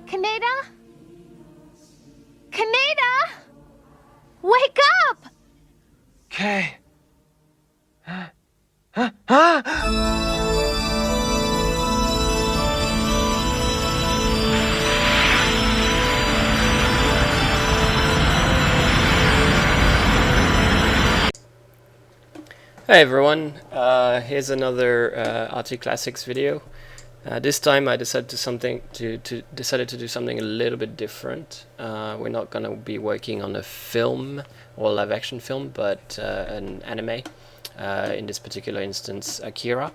Kaneda? Kaneda? Wake up! Okay. Hey everyone, here's another RT Classics video. This time I decided to do something a little bit different. We're not gonna be working on a film or live action film, but an anime. In this particular instance, Akira.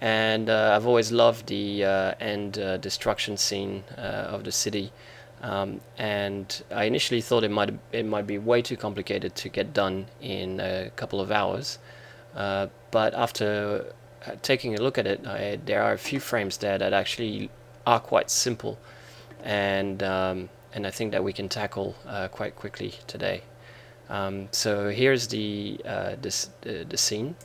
And I've always loved the end destruction scene of the city. And I initially thought it might be way too complicated to get done in a couple of hours. But after taking a look at it, there are a few frames there that actually are quite simple, and I think that we can tackle quite quickly today. So here's the scene.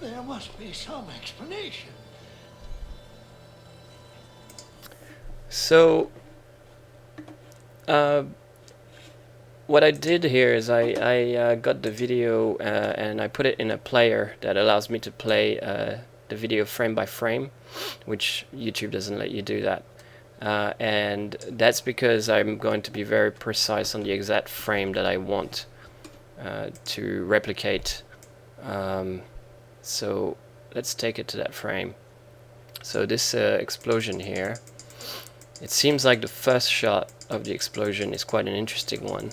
There must be some explanation. So, what I did here is I got the video and I put it in a player that allows me to play the video frame by frame, which YouTube doesn't let you do that. And that's because I'm going to be very precise on the exact frame that I want to replicate. So let's take it to that frame. So this explosion here, it seems like the first shot of the explosion is quite an interesting one,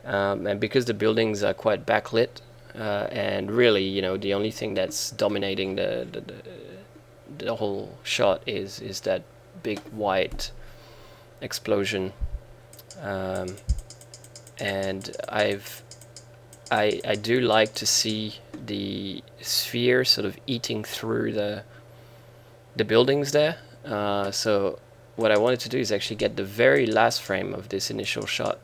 and because the buildings are quite backlit, and really, you know, the only thing that's dominating the whole shot is that big white explosion, and I do like to see the sphere sort of eating through the buildings there. So what I wanted to do is actually get the very last frame of this initial shot,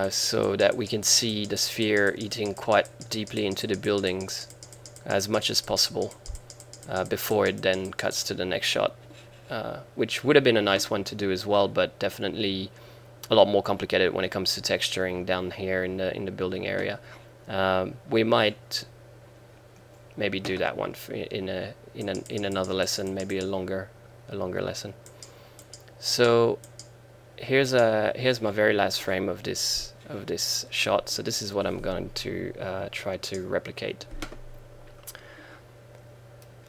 so that we can see the sphere eating quite deeply into the buildings as much as possible before it then cuts to the next shot, which would have been a nice one to do as well, but definitely a lot more complicated when it comes to texturing down here in the building area. We might maybe do that one in another lesson, maybe a longer lesson. So here's my very last frame of this shot. So this is what I'm going to try to replicate.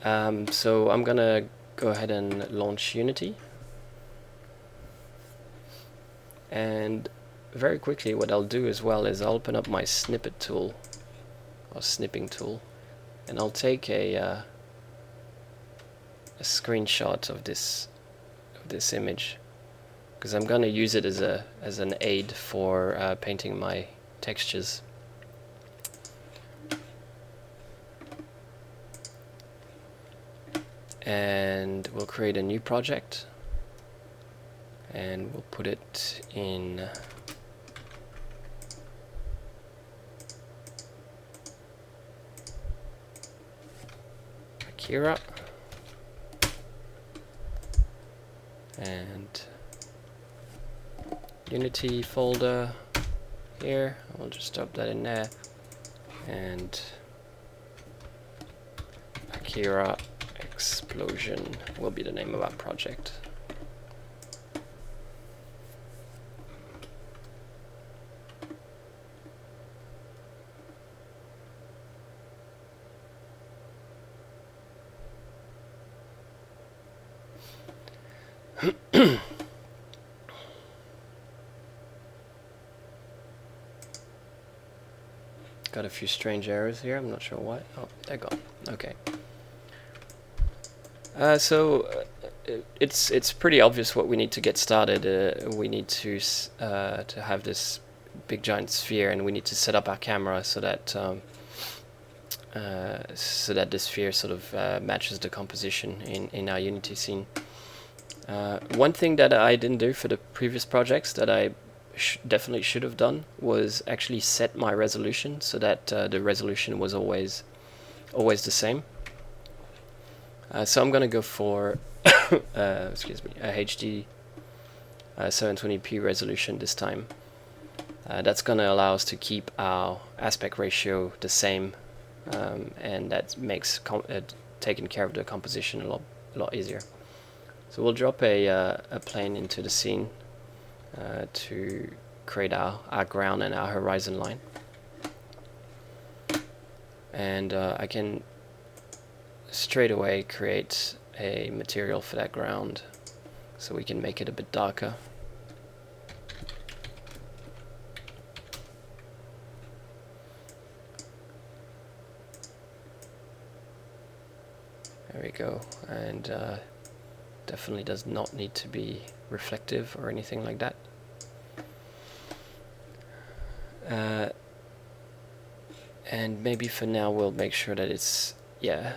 So I'm gonna go ahead and launch Unity. And very quickly what I'll do as well is I'll open up my snippet tool or snipping tool, and I'll take a screenshot of this image, because I'm going to use it as an aid for painting my textures. And we'll create a new project, and we'll put it in Akira, and Unity folder here. I'll just drop that in there, and Akira Explosion will be the name of our project. Got a few strange errors here, I'm not sure why. Oh, they're gone. Okay. So it's pretty obvious what we need to get started. We need to have this big giant sphere, and we need to set up our camera so that the sphere sort of matches the composition in our Unity scene. One thing that I didn't do for the previous projects that I definitely should have done was actually set my resolution so that the resolution was always the same. So I'm gonna go for excuse me, a HD 720p resolution this time. That's gonna allow us to keep our aspect ratio the same, and that makes taking care of the composition a lot easier. So we'll drop a plane into the scene to create our ground and our horizon line. And I can straight away create a material for that ground so we can make it a bit darker. There we go, and definitely does not need to be reflective or anything like that. And maybe for now we'll make sure that it's a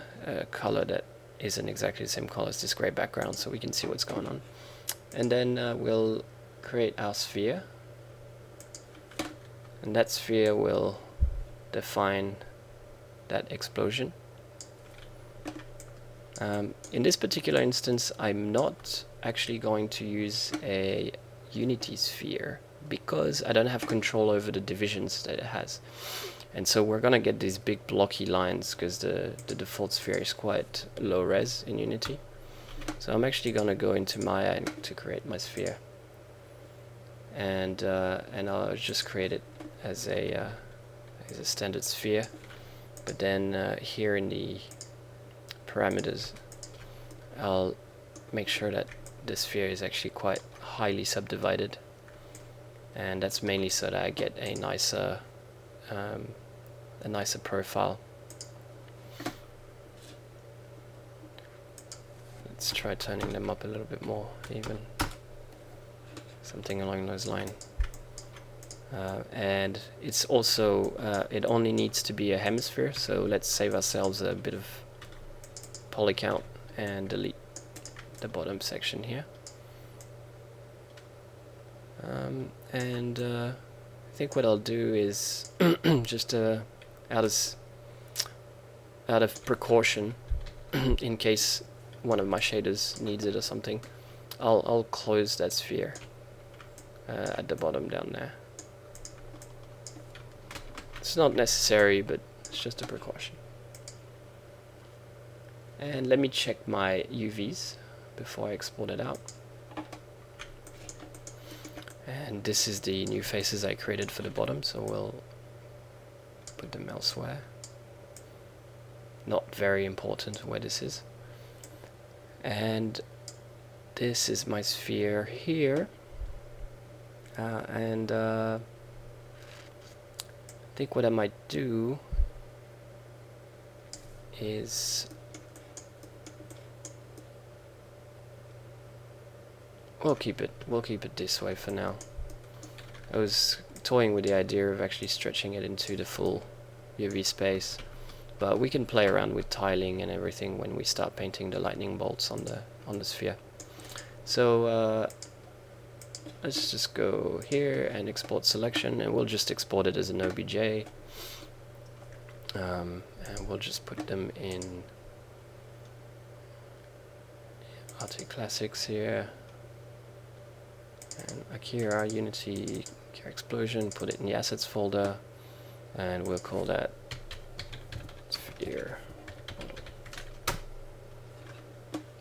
color that isn't exactly the same color as this gray background so we can see what's going on. And then we'll create our sphere, and that sphere will define that explosion. In this particular instance, I'm not actually going to use a Unity sphere because I don't have control over the divisions that it has. And so we're going to get these big blocky lines because the default sphere is quite low res in Unity. So I'm actually going to go into Maya to create my sphere. And I'll just create it as a standard sphere. But then here in the parameters, I'll make sure that the sphere is actually quite highly subdivided, and that's mainly so that I get a nicer profile. Let's try turning them up a little bit more, even something along those lines. And it's also it only needs to be a hemisphere, so let's save ourselves a bit of poly count and delete the bottom section here. I think what I'll do is just out of precaution, in case one of my shaders needs it or something, I'll close that sphere at the bottom down there. It's not necessary, but it's just a precaution. And let me check my UVs before I export it out. And this is the new faces I created for the bottom, so we'll put them elsewhere. Not very important where this is. And this is my sphere here. I think what I might do is we'll keep it this way for now. I was toying with the idea of actually stretching it into the full UV space, but we can play around with tiling and everything when we start painting the lightning bolts on the sphere. So let's just go here and export selection, and we'll just export it as an OBJ, and we'll just put them in Untitled Classics here. And Akira, Unity, Akira Explosion, put it in the assets folder, and we'll call that sphere.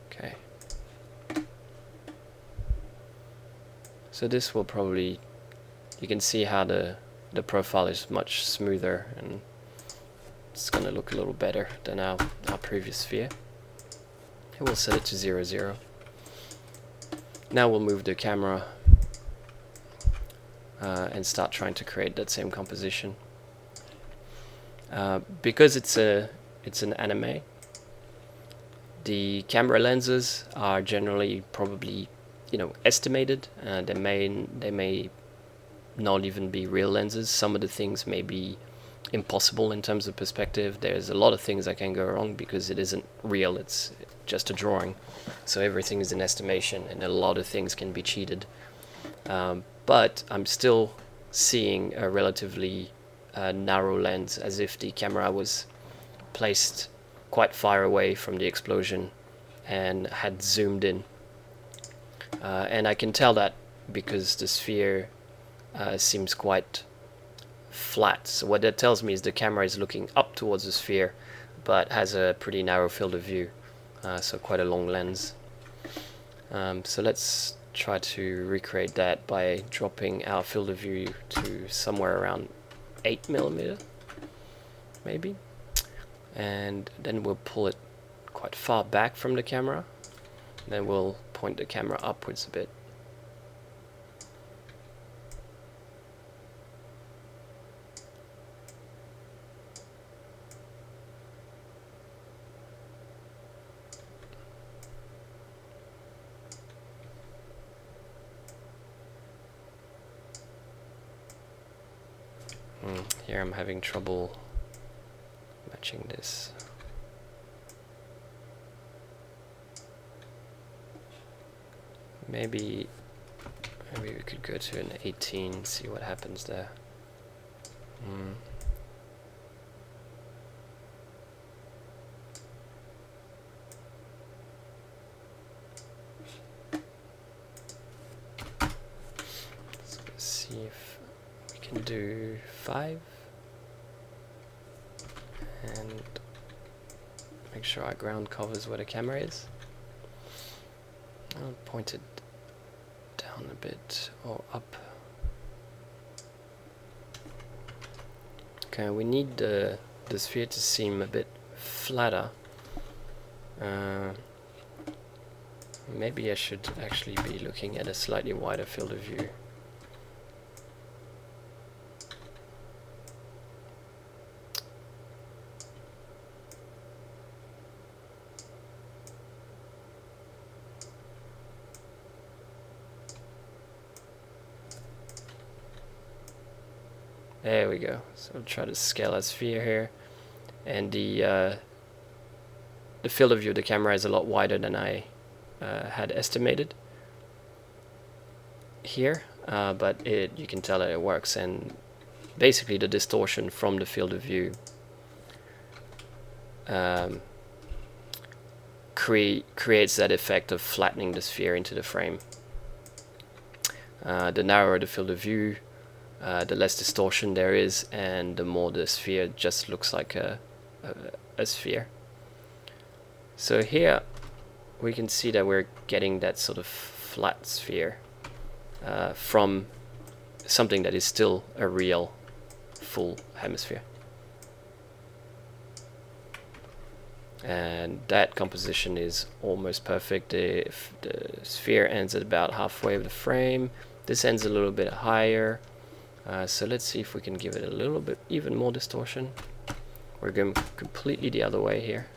Okay. So this will probably, you can see how the profile is much smoother, and it's going to look a little better than our previous sphere. And we'll set it to 0, 0. Now we'll move the camera and start trying to create that same composition. Because it's an anime, The camera lenses are generally probably, you know, estimated. They may not even be real lenses. Some of the things may be impossible in terms of perspective. There's a lot of things that can go wrong because it isn't real, it's just a drawing. So everything is an estimation, and a lot of things can be cheated. But I'm still seeing a relatively narrow lens, as if the camera was placed quite far away from the explosion and had zoomed in. And I can tell that because the sphere seems quite flat. So what that tells me is the camera is looking up towards the sphere, but has a pretty narrow field of view, so quite a long lens. So let's try to recreate that by dropping our field of view to somewhere around 8mm, maybe. And then we'll pull it quite far back from the camera. Then we'll point the camera upwards a bit. Here I'm having trouble matching this. Maybe we could go to an 18, see what happens there. Let's see if we can do 5 and make sure our ground covers where the camera is. I'll point it down a bit or up. Okay, we need the sphere to seem a bit flatter. Maybe I should actually be looking at a slightly wider field of view. There we go. So I'll try to scale our sphere here, and the field of view of the camera is a lot wider than I had estimated here, but you can tell that it works, and basically the distortion from the field of view creates that effect of flattening the sphere into the frame. The narrower the field of view, the less distortion there is, and the more the sphere just looks like a sphere. So here we can see that we're getting that sort of flat sphere from something that is still a real full hemisphere. And that composition is almost perfect. If the sphere ends at about halfway of the frame, this ends a little bit higher. So let's see if we can give it a little bit even more distortion. We're going completely the other way here,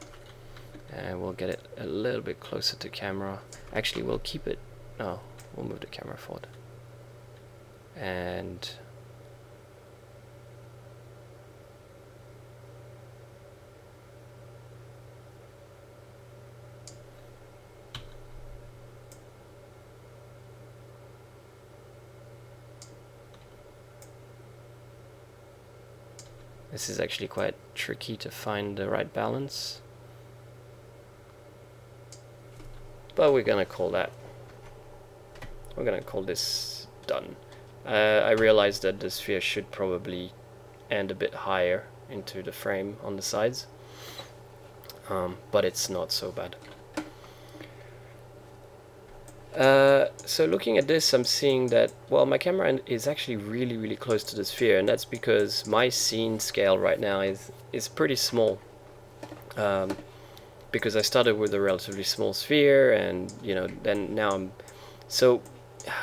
and we'll get it a little bit closer to camera. Actually, we'll keep it. No, we'll move the camera forward. And this is actually quite tricky to find the right balance, but we're gonna call this done. I realized that the sphere should probably end a bit higher into the frame on the sides, but it's not so bad. So looking at this, I'm seeing that, well, my camera is actually really close to the sphere, and that's because my scene scale right now is pretty small, because I started with a relatively small sphere, and then now I'm so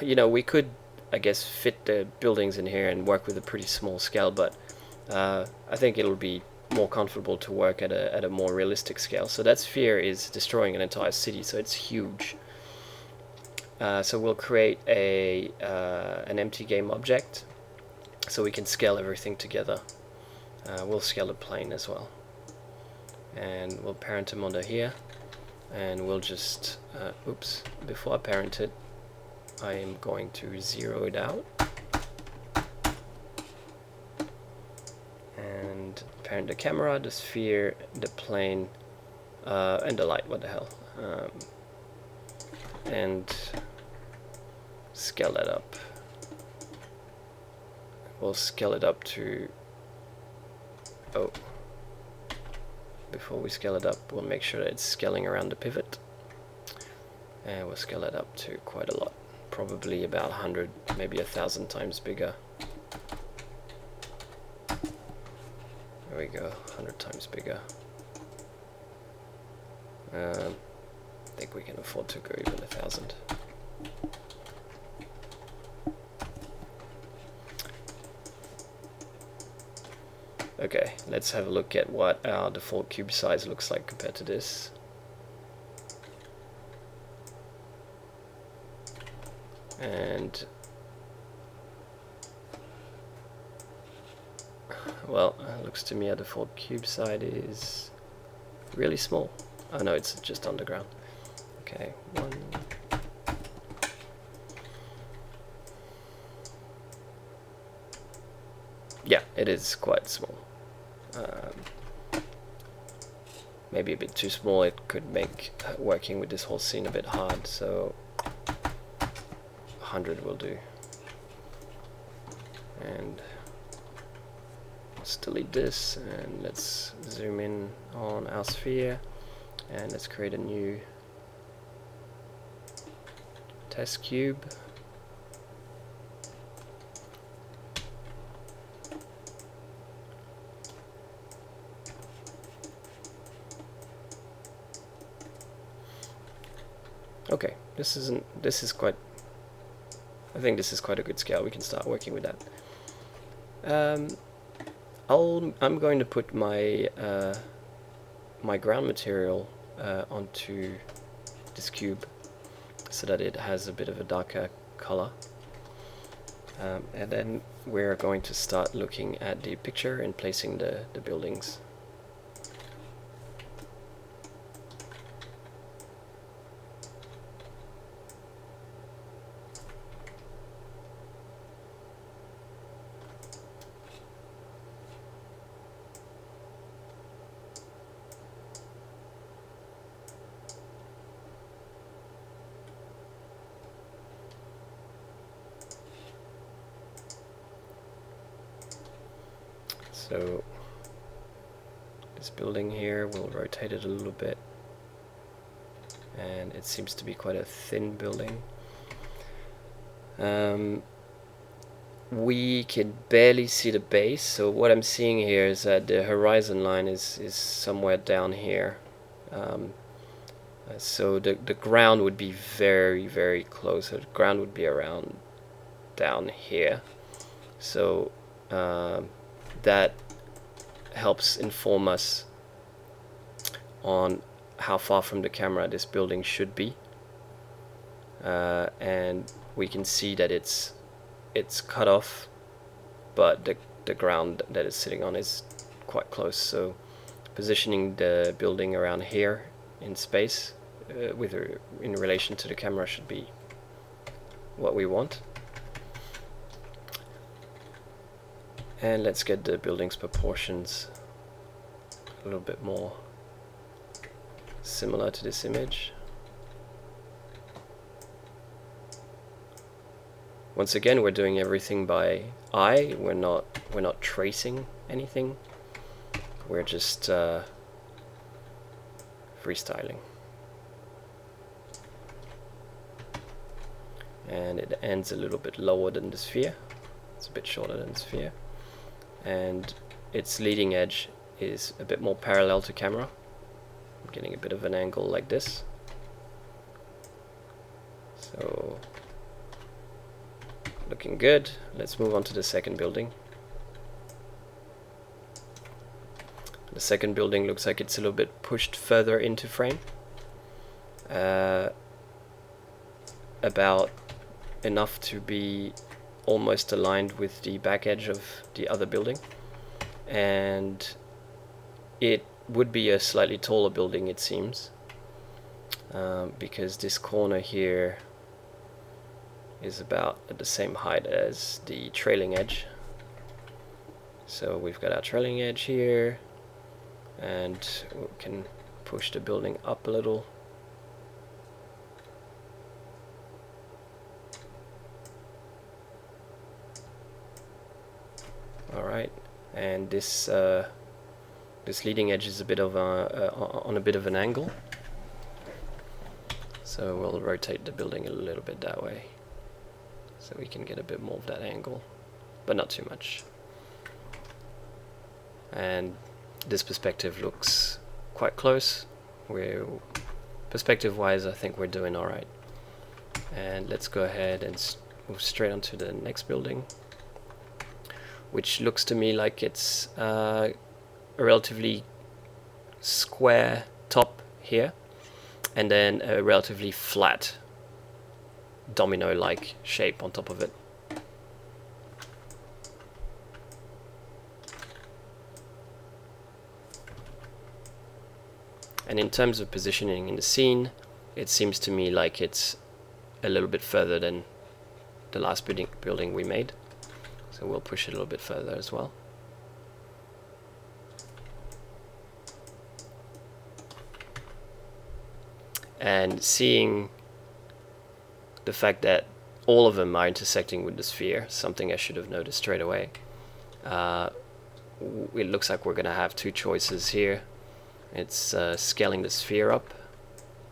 we could, I guess, fit the buildings in here and work with a pretty small scale, but I think it'll be more comfortable to work at a more realistic scale. So that sphere is destroying an entire city, so it's huge. So we'll create an empty game object so we can scale everything together. We'll scale the plane as well, and we'll parent him under here, and we'll just oops, before I parent it, I am going to zero it out and parent the camera, the sphere, the plane, and the light. What the hell? And scale that up. We'll scale it up to, oh, before we scale it up, we'll make sure that it's scaling around the pivot, and we'll scale it up to quite a lot, probably about 100, maybe 1,000 times bigger. There we go, 100 times bigger. I think we can afford to go even 1,000. Okay, let's have a look at what our default cube size looks like compared to this. And well, it looks to me our default cube size is really small. Oh no, it's just underground. Okay, one. Yeah, it is quite small. Maybe a bit too small. It could make working with this whole scene a bit hard, so 100 will do. And let's delete this, and let's zoom in on our sphere, and let's create a new test cube. Okay, I think this is quite a good scale. We can start working with that. I'm going to put my my ground material onto this cube so that it has a bit of a darker color. And then we're going to start looking at the picture and placing the buildings. So this building here, we'll rotate it a little bit, and it seems to be quite a thin building. We can barely see the base, so what I'm seeing here is that the horizon line is somewhere down here. So the ground would be very, very close. So the ground would be around down here. So that helps inform us on how far from the camera this building should be, and we can see that it's cut off, but the ground that it's sitting on is quite close. So positioning the building around here in space in relation to the camera should be what we want. And let's get the building's proportions a little bit more similar to this image. Once again, we're doing everything by eye. We're not tracing anything. We're just freestyling. And it ends a little bit lower than the sphere. It's a bit shorter than the sphere. And its leading edge is a bit more parallel to camera. I'm getting a bit of an angle like this. So looking good. Let's move on to the second building. The second building looks like it's a little bit pushed further into frame. About enough to be almost aligned with the back edge of the other building. And it would be a slightly taller building, it seems, because this corner here is about at the same height as the trailing edge. So we've got our trailing edge here, and we can push the building up a little. Alright, and this this leading edge is a bit of on a bit of an angle, so we'll rotate the building a little bit that way, so we can get a bit more of that angle, but not too much. And this perspective looks quite close. Perspective-wise, I think we're doing all right. And let's go ahead and move straight onto the next building, which looks to me like it's a relatively square top here, and then a relatively flat domino-like shape on top of it. And in terms of positioning in the scene, it seems to me like it's a little bit further than the last building we made. So we'll push it a little bit further as well. And seeing the fact that all of them are intersecting with the sphere, something I should have noticed straight away, it looks like we're going to have two choices here. It's scaling the sphere up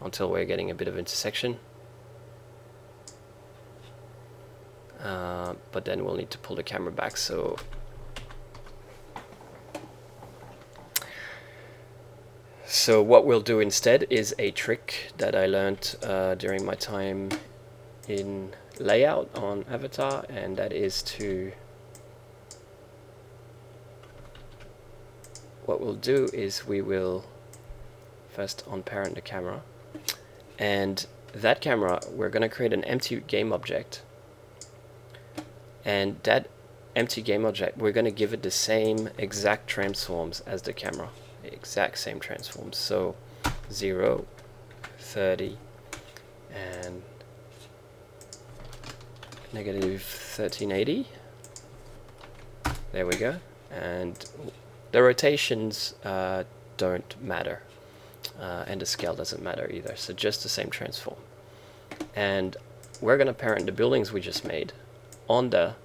until we're getting a bit of intersection. But then we'll need to pull the camera back, so what we'll do instead is a trick that I learned during my time in layout on Avatar, and that is what we'll do is we will first unparent the camera, and that camera, we're going to create an empty game object. And that empty game object, we're going to give it the same exact transforms as the camera. The exact same transforms. So 0, 30, and negative 1380. There we go. And the rotations don't matter. And the scale doesn't matter either. So just the same transform. And we're going to parent the buildings we just made on that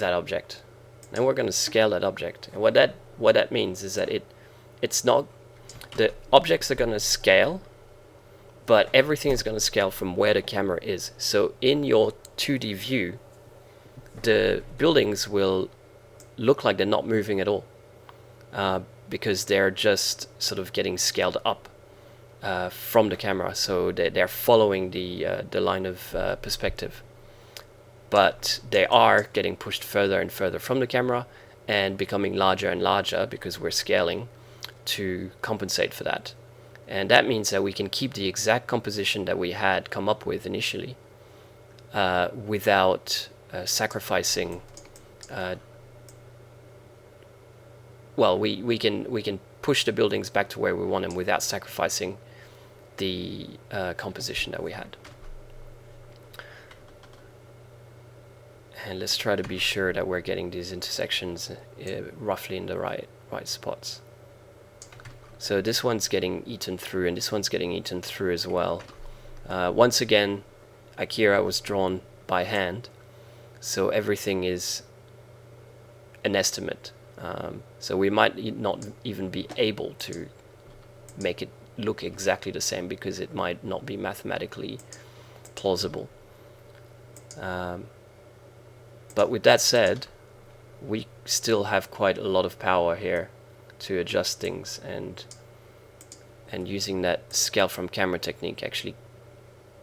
object. Then we're going to scale that object, and what that means is that it's not, the objects are going to scale, but everything is going to scale from where the camera is. So in your 2D view, the buildings will look like they're not moving at all, because they're just sort of getting scaled up from the camera. So they're following the line of perspective. But they are getting pushed further and further from the camera and becoming larger and larger because we're scaling to compensate for that. And that means that we can keep the exact composition that we had come up with initially without sacrificing. Well, we can push the buildings back to where we want them without sacrificing the composition that we had. And let's try to be sure that we're getting these intersections roughly in the right spots. So this one's getting eaten through, and this one's getting eaten through as well. Once again, Akira was drawn by hand, so everything is an estimate. So we might not even be able to make it look exactly the same because it might not be mathematically plausible. But with that said, we still have quite a lot of power here to adjust things, and using that scale from camera technique actually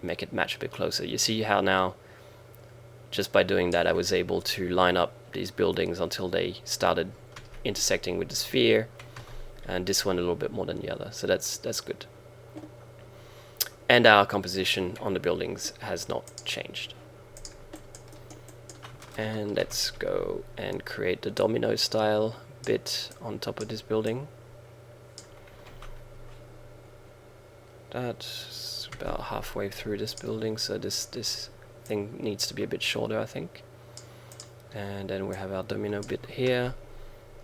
make it match a bit closer. You see how now, just by doing that, I was able to line up these buildings until they started intersecting with the sphere, and this one a little bit more than the other, so that's good. And our composition on the buildings has not changed. And let's go and create the domino style bit on top of this building. That's about halfway through this building, so this thing needs to be a bit shorter, I think. And then we have our domino bit here.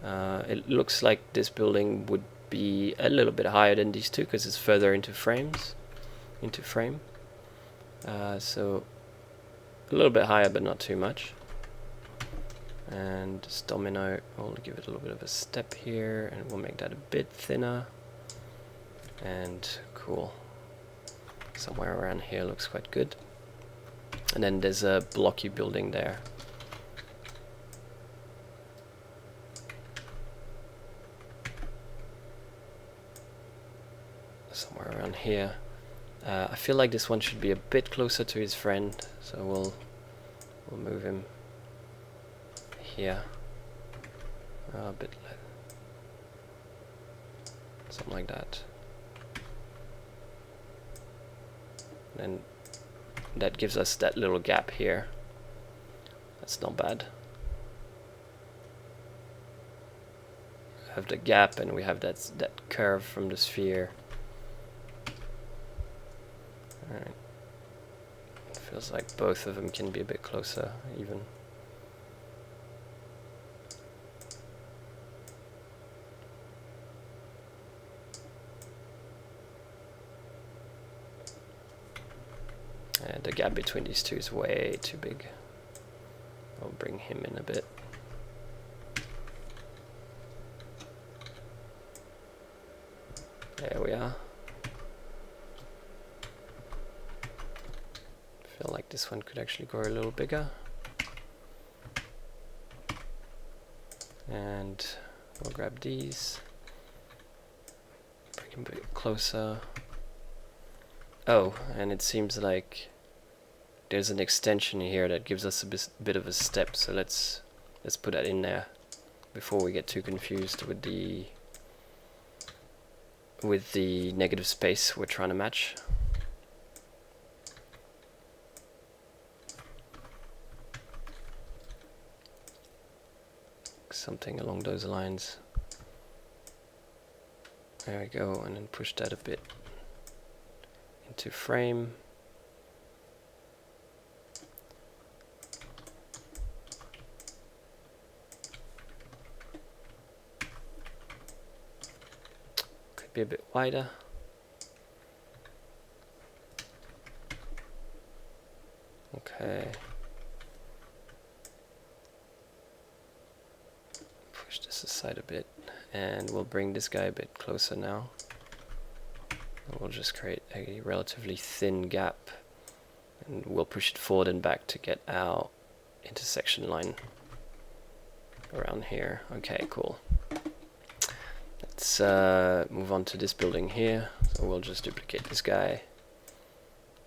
It looks like this building would be a little bit higher than these two because it's further into frame. So a little bit higher, but not too much. And this domino, I'll give it a little bit of a step here, and we'll make that a bit thinner. And cool. Somewhere around here looks quite good. And then there's a blocky building there. Somewhere around here. I feel like this one should be a bit closer to his friend, so we'll move him here. A bit something like that. And that gives us that little gap here. That's not bad. We have the gap, and we have that curve from the sphere. Alright. Feels like both of them can be a bit closer, even. And the gap between these two is way too big. I'll bring him in a bit. There we are. Feel like this one could actually grow a little bigger. And we'll grab these. Bring him a bit closer. Oh, and it seems like there's an extension here that gives us a bit of a step, so let's put that in there before we get too confused with the negative space we're trying to match. Something along those lines. There we go, and then push that a bit into frame. Could be a bit wider. Okay. Push this aside a bit, and we'll bring this guy a bit closer now. We'll just create a relatively thin gap, and we'll push it forward and back to get our intersection line around here. Okay, cool. Let's move on to this building here. So we'll just duplicate this guy,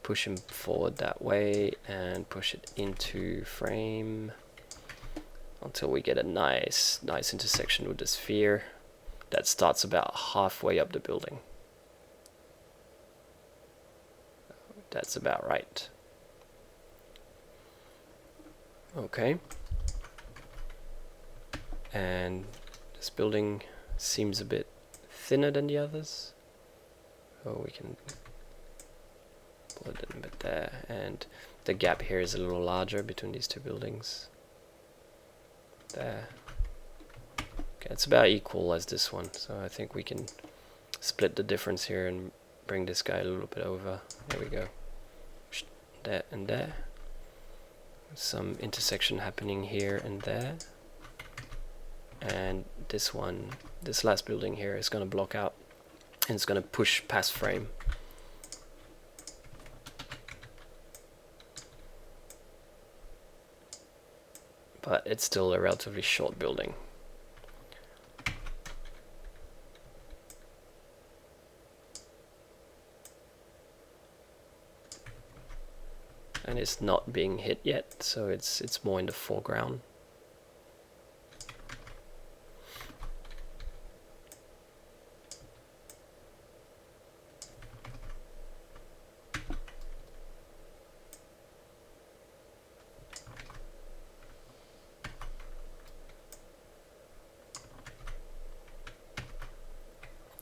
push him forward that way, and push it into frame until we get a nice intersection with the sphere that starts about halfway up the building. That's about right. Okay. And this building seems a bit thinner than the others. So we can pull it in a bit there. And the gap here is a little larger between these two buildings. There. Okay, it's about equal as this one. So I think we can split the difference here and bring this guy a little bit over. There we go. There and there. Some intersection happening here and there. And this one, this last building here is going to block out, and it's going to push past frame. But it's still a relatively short building. And it's not being hit yet, so it's more in the foreground.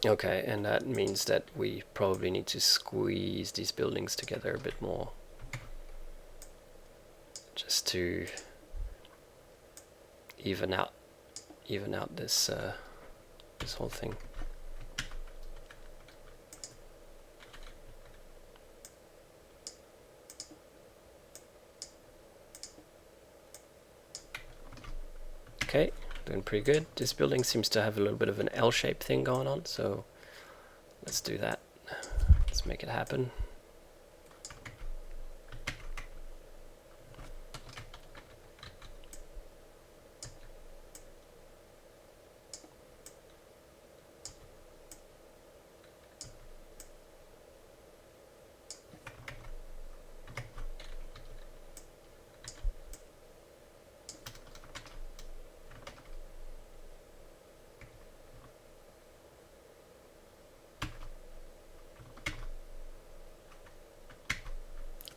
Okay, and that means that we probably need to squeeze these buildings together a bit more, just to even out this this whole thing. Okay, doing pretty good. This building seems to have a little bit of an L-shaped thing going on, so let's do that. Let's make it happen.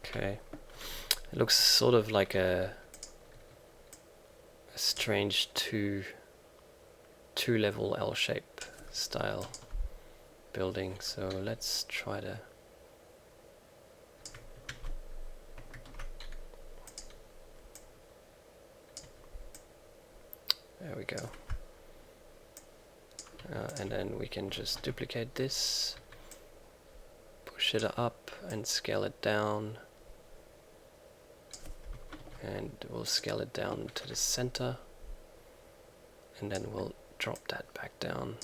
Okay, it looks sort of like a strange two-level L-shape style building. So let's try to there we go. And then we can just duplicate this, push it up and scale it down. And we'll scale it down to the center, and then we'll drop that back down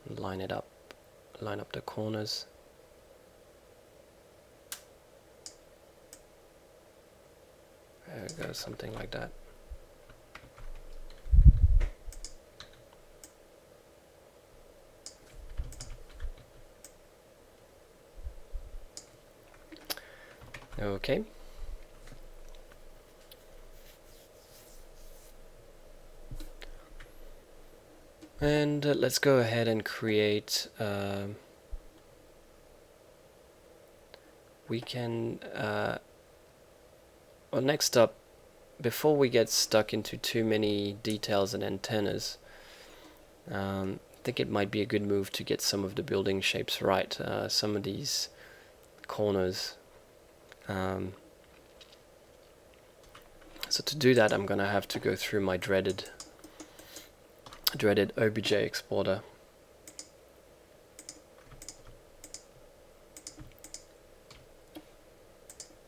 and line up the corners. There we go, something like that. Okay. And let's go ahead and create, we can, well, next up, before we get stuck into too many details and antennas, I think it might be a good move to get some of the building shapes right, some of these corners. So to do that, I'm going to have to go through my dreaded Obj Exporter.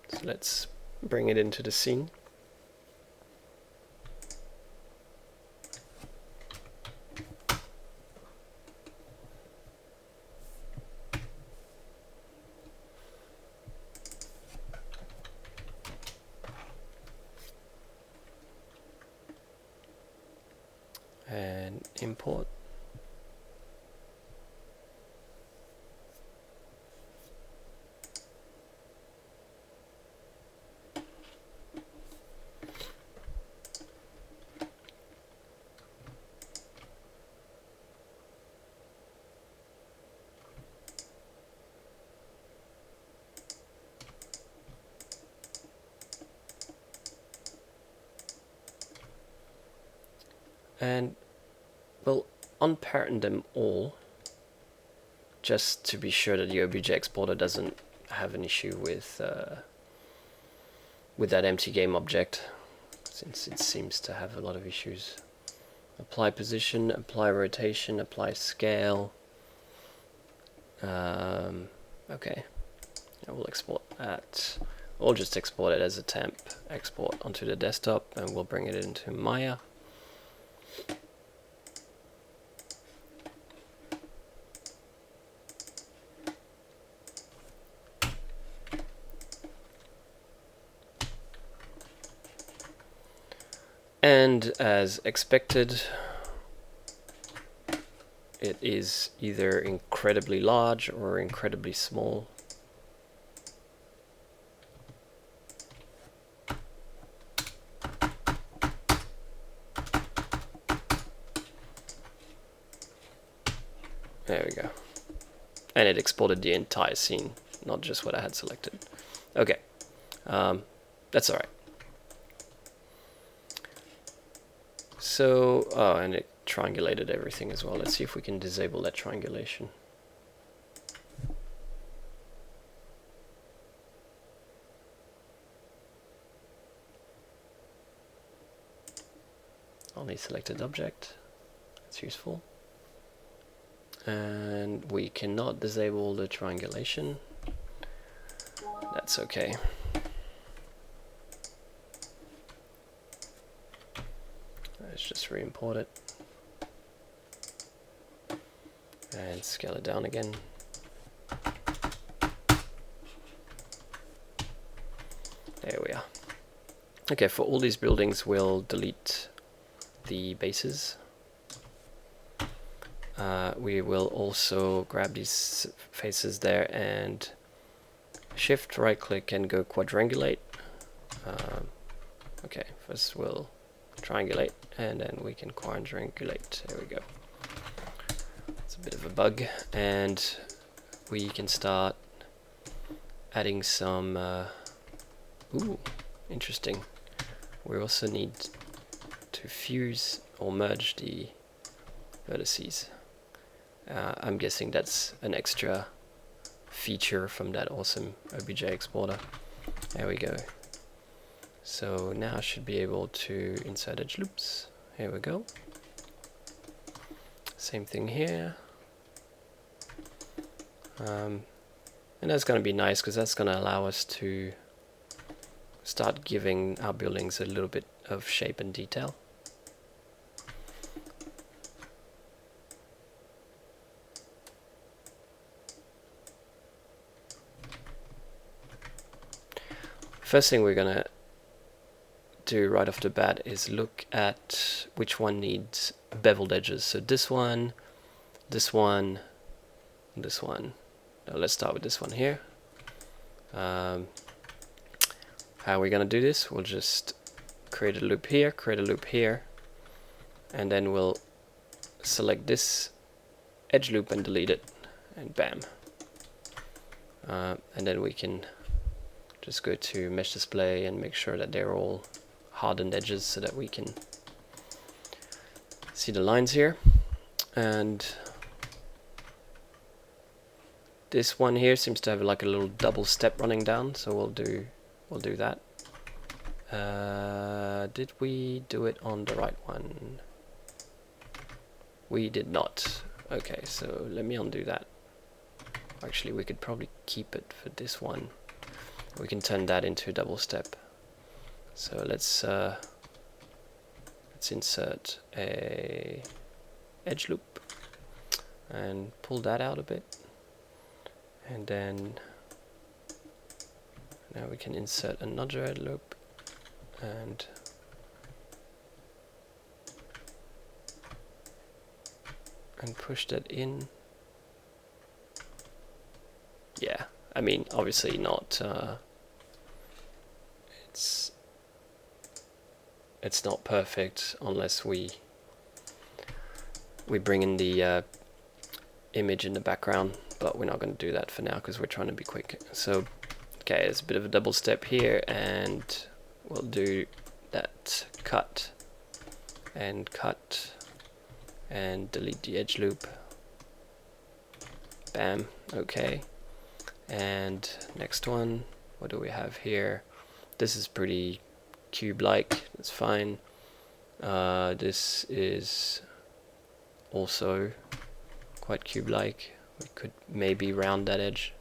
So let's bring it into the scene. And import. And we'll unpattern them all, just to be sure that the Obj Exporter doesn't have an issue with that empty game object, since it seems to have a lot of issues. Apply position, apply rotation, apply scale. Okay, I will export that. We'll just export it as a temp export onto the desktop, and we'll bring it into Maya. And as expected, it is either incredibly large or incredibly small. There we go. And it exported the entire scene, not just what I had selected. Okay, that's all right. So, oh, and it triangulated everything as well. Let's see if we can disable that triangulation. Only selected object. That's useful. And we cannot disable the triangulation. That's okay. Let's just re-import it. And scale it down again. There we are. Okay, for all these buildings we'll delete the bases. We will also grab these faces there and shift right click and go quadrangulate. Okay, first we'll triangulate and then we can quadrangulate. There we go. It's a bit of a bug, and we can start adding some ooh, interesting. We also need to fuse or merge the vertices. I'm guessing that's an extra feature from that awesome Obj Exporter. There we go. So now I should be able to insert edge loops. Here we go. Same thing here. And that's going to be nice because that's going to allow us to start giving our buildings a little bit of shape and detail. First thing we're going to do right off the bat is look at which one needs beveled edges. So this one, this one, this one. Now let's start with this one here. How are we going to do this? We'll just create a loop here, create a loop here, and then we'll select this edge loop and delete it, and bam. And then we can just go to mesh display and make sure that they're all hardened edges so that we can see the lines here. And this one here seems to have like a little double step running down, so we'll do that. Did we do it on the right one? We did not. Okay, so let me undo that. Actually, we could probably keep it for this one. We can turn that into a double step. So let's insert a edge loop and pull that out a bit, and then now we can insert another edge loop and push that in. Yeah, I mean, obviously not. It's not perfect unless we bring in the image in the background, but we're not going to do that for now because we're trying to be quick. So, okay, there's a bit of a double step here, and we'll do that cut and delete the edge loop. Bam. Okay. And next one, what do we have here? This is pretty cube-like, that's fine. This is also quite cube-like. We could maybe round that edge.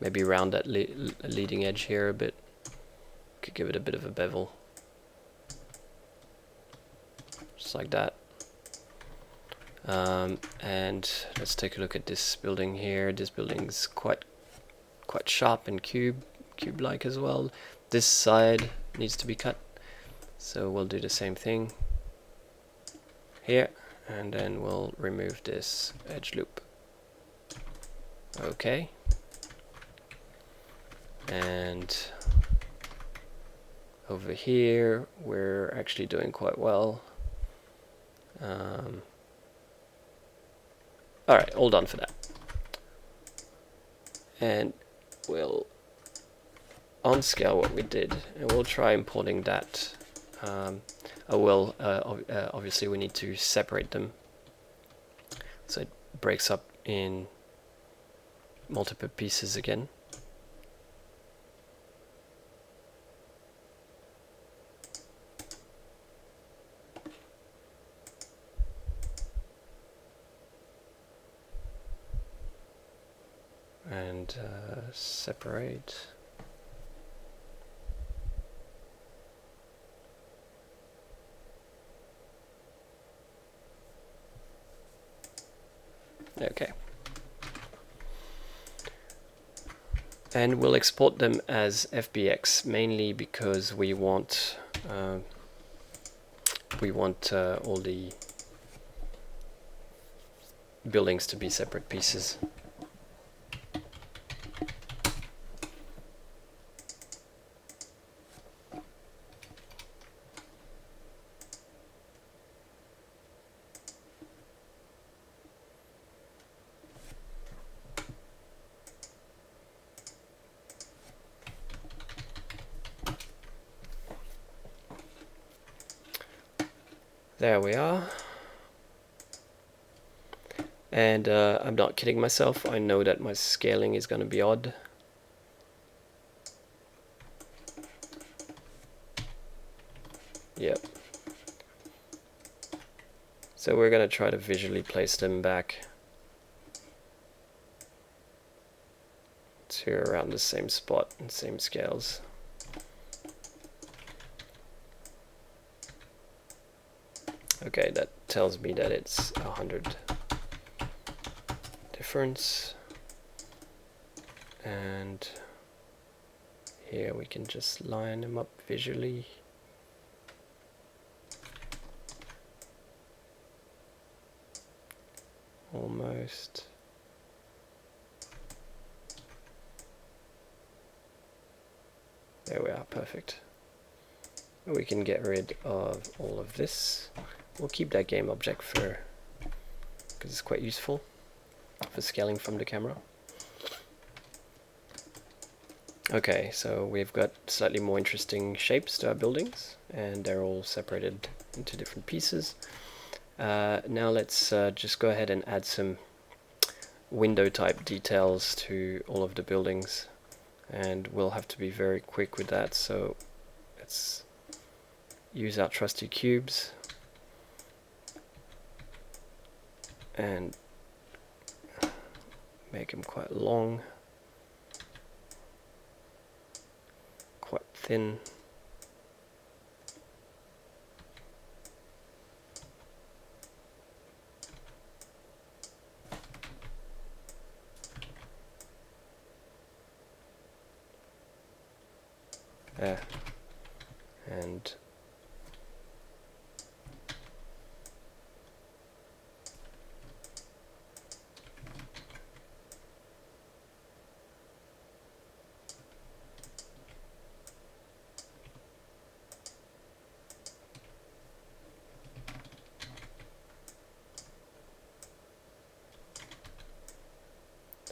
Maybe round that leading edge here a bit. Could give it a bit of a bevel. Just like that. And let's take a look at this building here. This building's quite sharp and cube-like as well. This side needs to be cut, so we'll do the same thing here, and then we'll remove this edge loop. Okay, and over here we're actually doing quite well. Alright, all done for that. And we'll unscale what we did, and we'll try importing that Obviously we need to separate them so it breaks up in multiple pieces again. And separate. Okay. And we'll export them as FBX mainly because we want all the buildings to be separate pieces. There we are. And I'm not kidding myself, I know that my scaling is going to be odd. Yep. So we're going to try to visually place them back to around the same spot and same scales. Okay, that tells me that it's 100 difference. And here we can just line them up visually. Almost. There we are, perfect. We can get rid of all of this. We'll keep that game object for because it's quite useful for scaling from the camera. Okay, so we've got slightly more interesting shapes to our buildings, and they're all separated into different pieces. Now let's just go ahead and add some window type details to all of the buildings, and we'll have to be very quick with that, so let's use our trusty cubes and make them quite long, quite thin. There. And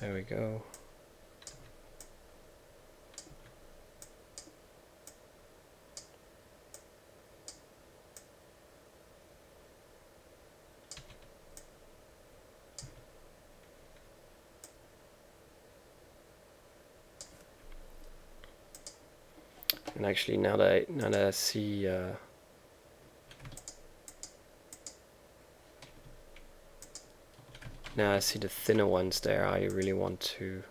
there we go. And actually, now that I see now I see the thinner ones there, I really want to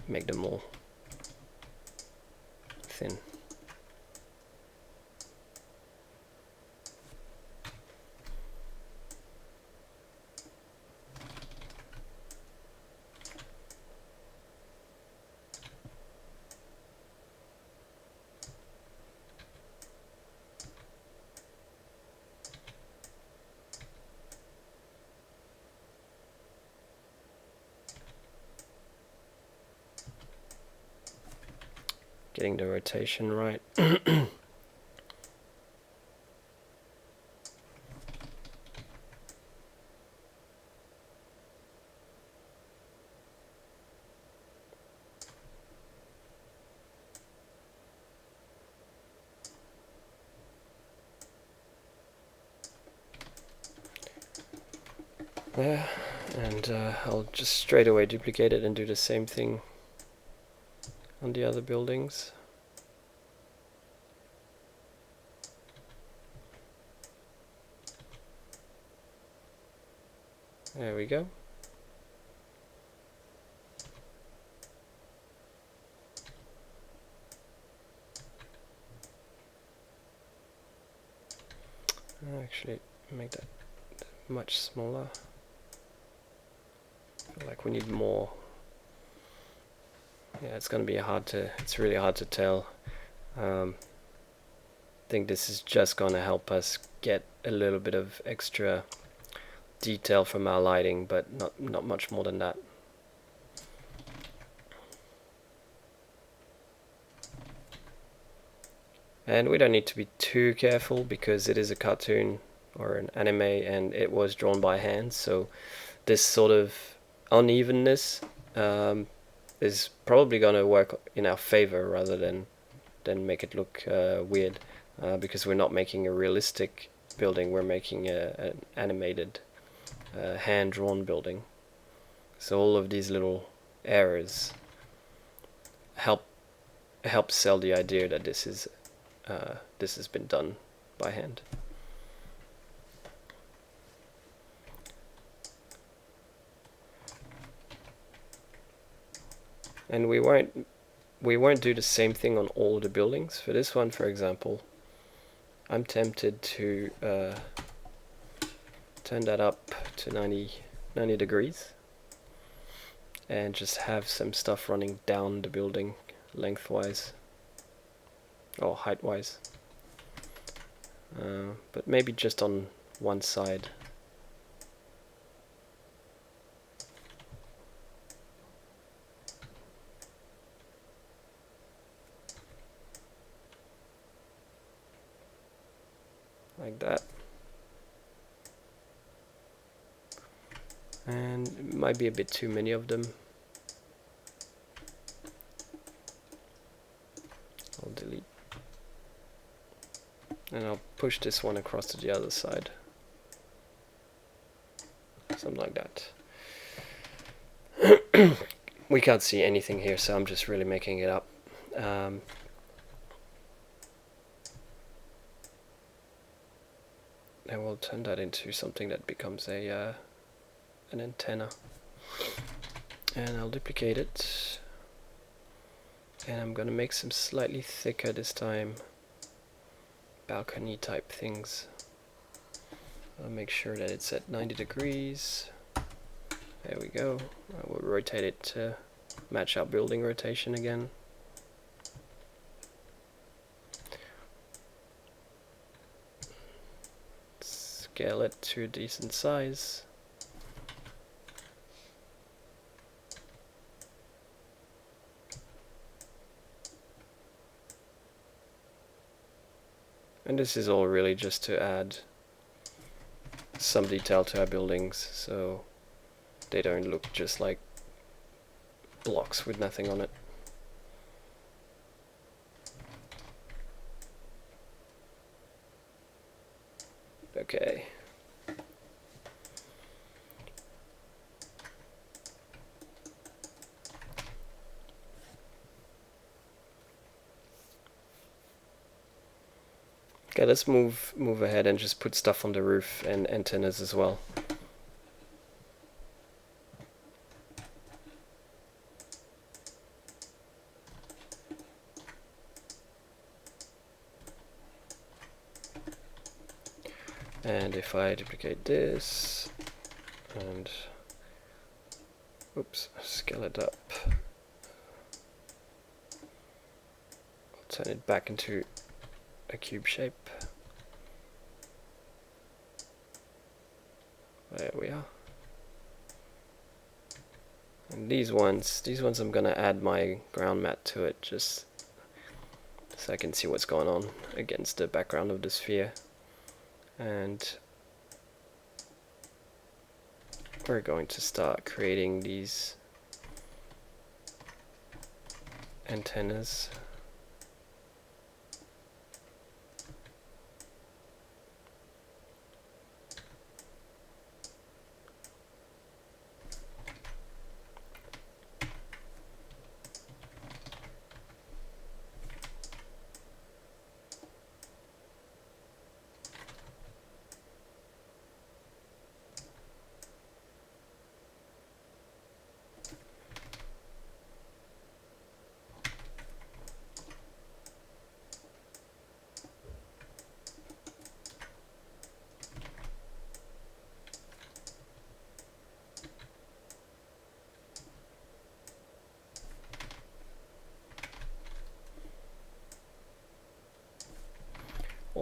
make them more thin. Getting the rotation right. there, and I'll just straight away duplicate it and do the same thing on the other buildings. There we go. I'll actually make that much smaller. I feel like we need more. Yeah, it's gonna be it's really hard to tell. I think this is just gonna help us get a little bit of extra detail from our lighting, but not much more than that. And we don't need to be too careful because it is a cartoon or an anime and it was drawn by hand, so this sort of unevenness is probably going to work in our favor rather than make it look weird, because we're not making a realistic building, we're making an animated hand-drawn building. So all of these little errors help sell the idea that this has been done by hand. And we won't do the same thing on all the buildings. For this one, for example, I'm tempted to turn that up to 90 degrees and just have some stuff running down the building lengthwise or height-wise, but maybe just on one side. Like that. And it might be a bit too many of them. I'll delete. And I'll push this one across to the other side. Something like that. We can't see anything here, so I'm just really making it up. And we'll turn that into something that becomes an antenna. And I'll duplicate it. And I'm gonna make some slightly thicker this time balcony type things. I'll make sure that it's at 90 degrees. There we go. I will rotate it to match our building rotation again. Scale it to a decent size. And this is all really just to add some detail to our buildings, so they don't look just like blocks with nothing on it. Okay. Okay, let's move ahead and just put stuff on the roof and antennas as well. And if I duplicate this and oops, scale it up, I'll turn it back into a cube shape. There we are. And these ones I'm gonna add my ground mat to it just so I can see what's going on against the background of the sphere. And we're going to start creating these antennas.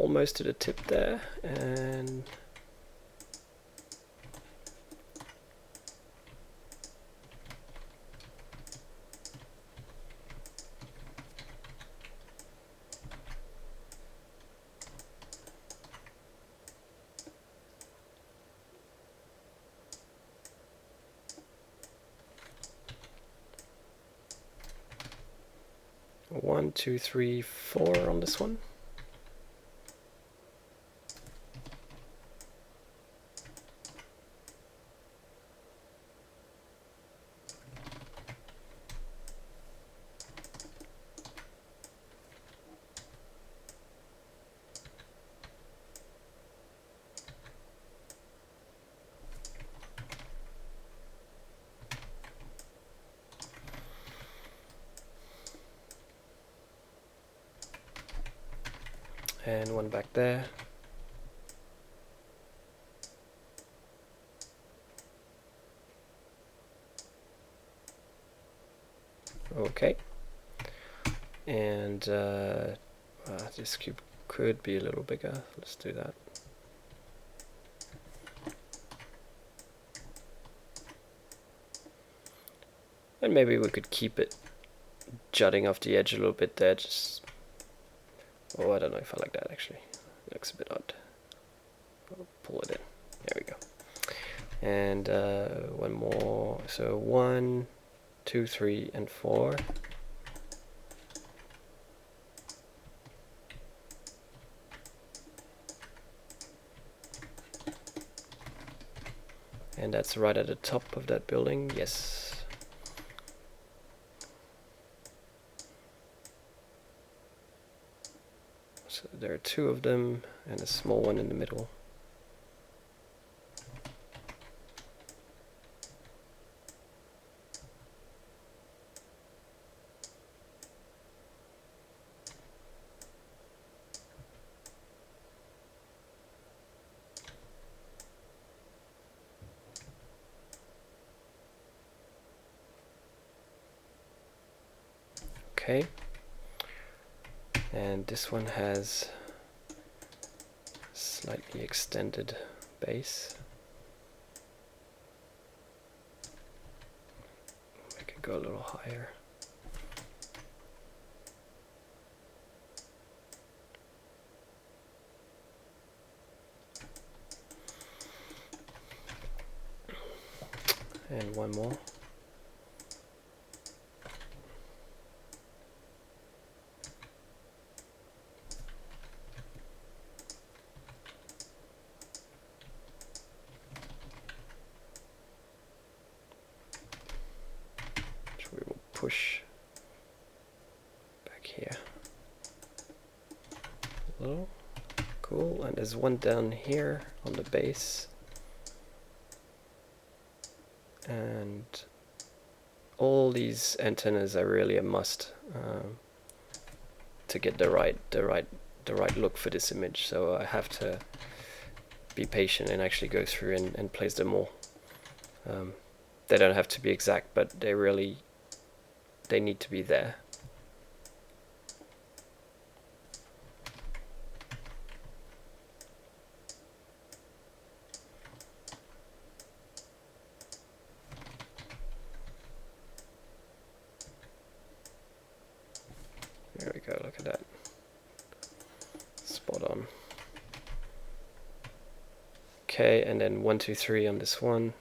almost to the tip there, and one, two, three, four on this one. And one back there. Okay. And this cube could be a little bigger. Let's do that. And maybe we could keep it jutting off the edge a little bit there. Just, oh, I don't know if I like that actually. It looks a bit odd. I'll pull it in. There we go. And one more. So 1, 2, 3, and 4. And that's right at the top of that building. Yes. So there are 2 of them and a small one in the middle. Okay. And this one has slightly extended base. I could go a little higher. And one more. Push back here. Hello. Cool. And there's one down here on the base. And all these antennas are really a must to get the right look for this image. So I have to be patient and actually go through and place them all. They don't have to be exact, but they need to be there. There we go, look at that. Spot on. Okay, and then 1, 2, 3 on this one.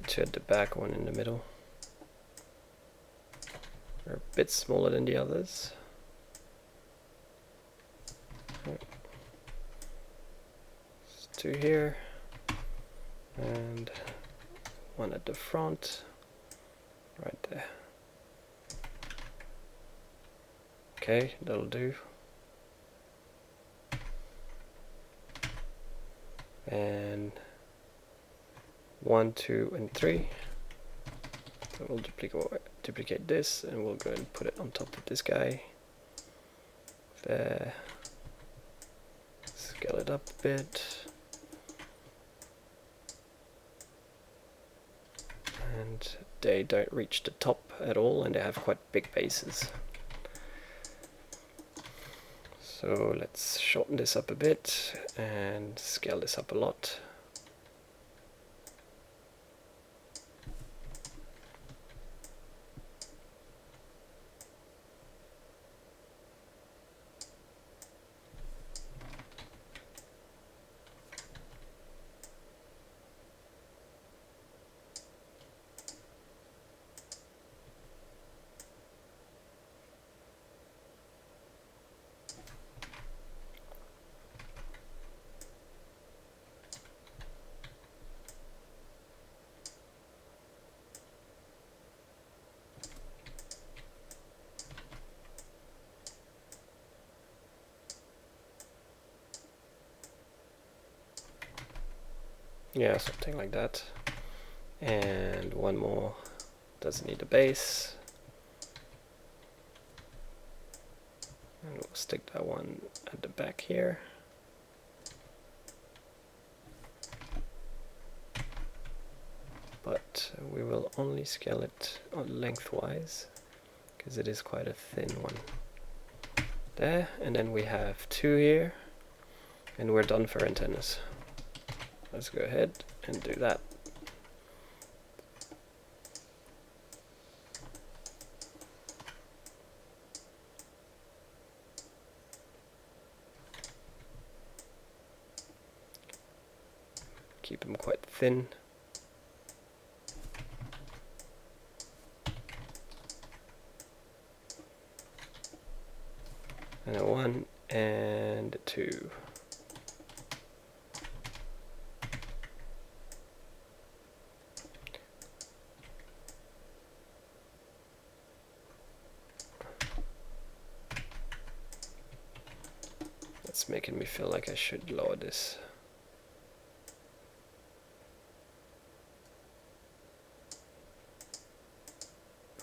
Two at the back, one in the middle. They're a bit smaller than the others. There's 2 here, and one at the front, right there. Okay, that'll do. and 1, 2, and 3. So we'll duplicate this, and we'll go and put it on top of this guy. There. Scale it up a bit. And they don't reach the top at all, and they have quite big bases. So let's shorten this up a bit and scale this up a lot. Yeah, something like that. And one more, doesn't need a base. And we'll stick that one at the back here. But we will only scale it lengthwise, because it is quite a thin one. There, and then we have 2 here, and we're done for antennas. Let's go ahead and do that. Keep them quite thin. And a 1 and a 2. It's making me feel like I should lower this.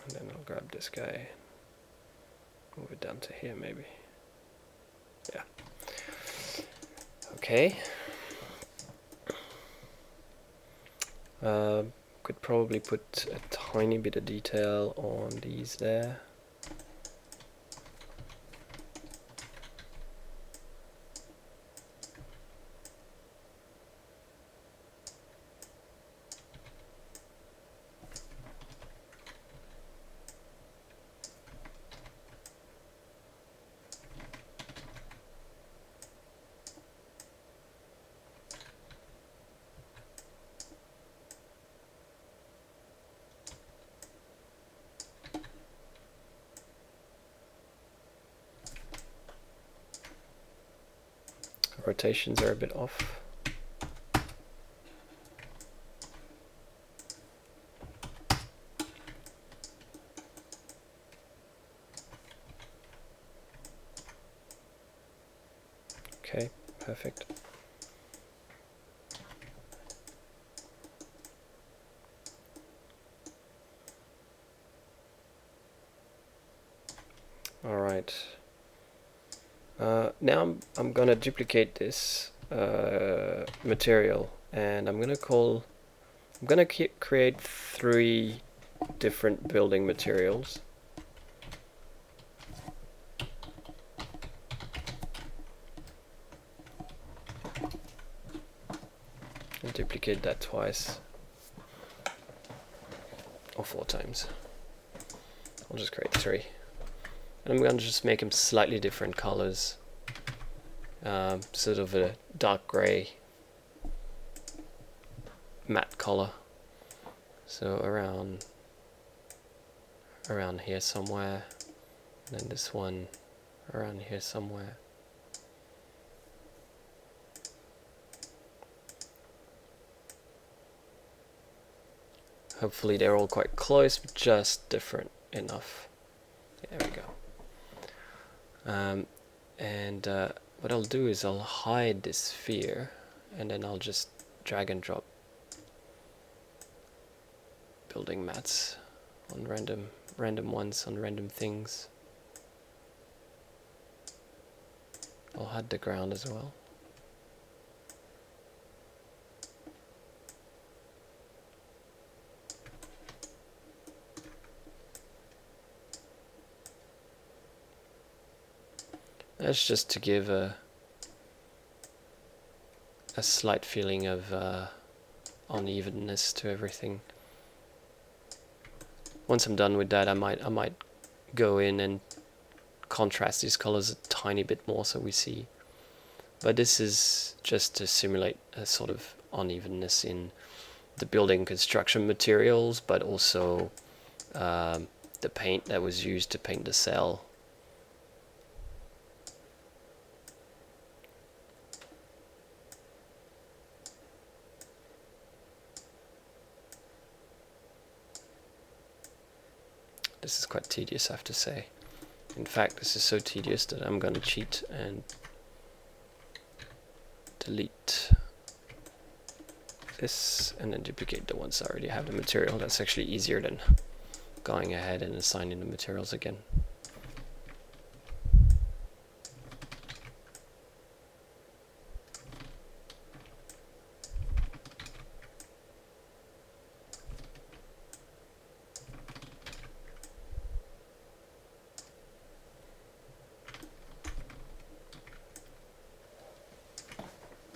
And then I'll grab this guy, move it down to here maybe. Yeah. Okay. Could probably put a tiny bit of detail on these there. Rotations are a bit off. Okay, perfect. All right. Now I'm gonna duplicate this material, and I'm gonna create 3 different building materials. And duplicate that twice or 4 times. I'll just create 3. And I'm going to just make them slightly different colors, sort of a dark gray matte color. So around here somewhere, and then this one around here somewhere. Hopefully they're all quite close, but just different enough. There we go. What I'll do is I'll hide this sphere and then I'll just drag and drop building mats on random ones on random things. I'll hide the ground as well. That's just to give a slight feeling of unevenness to everything. Once I'm done with that, I might go in and contrast these colors a tiny bit more so we see. But this is just to simulate a sort of unevenness in the building construction materials, but also the paint that was used to paint the cell. This is quite tedious, I have to say. In fact, this is so tedious that I'm going to cheat and delete this and then duplicate the ones I already have the material. That's actually easier than going ahead and assigning the materials again.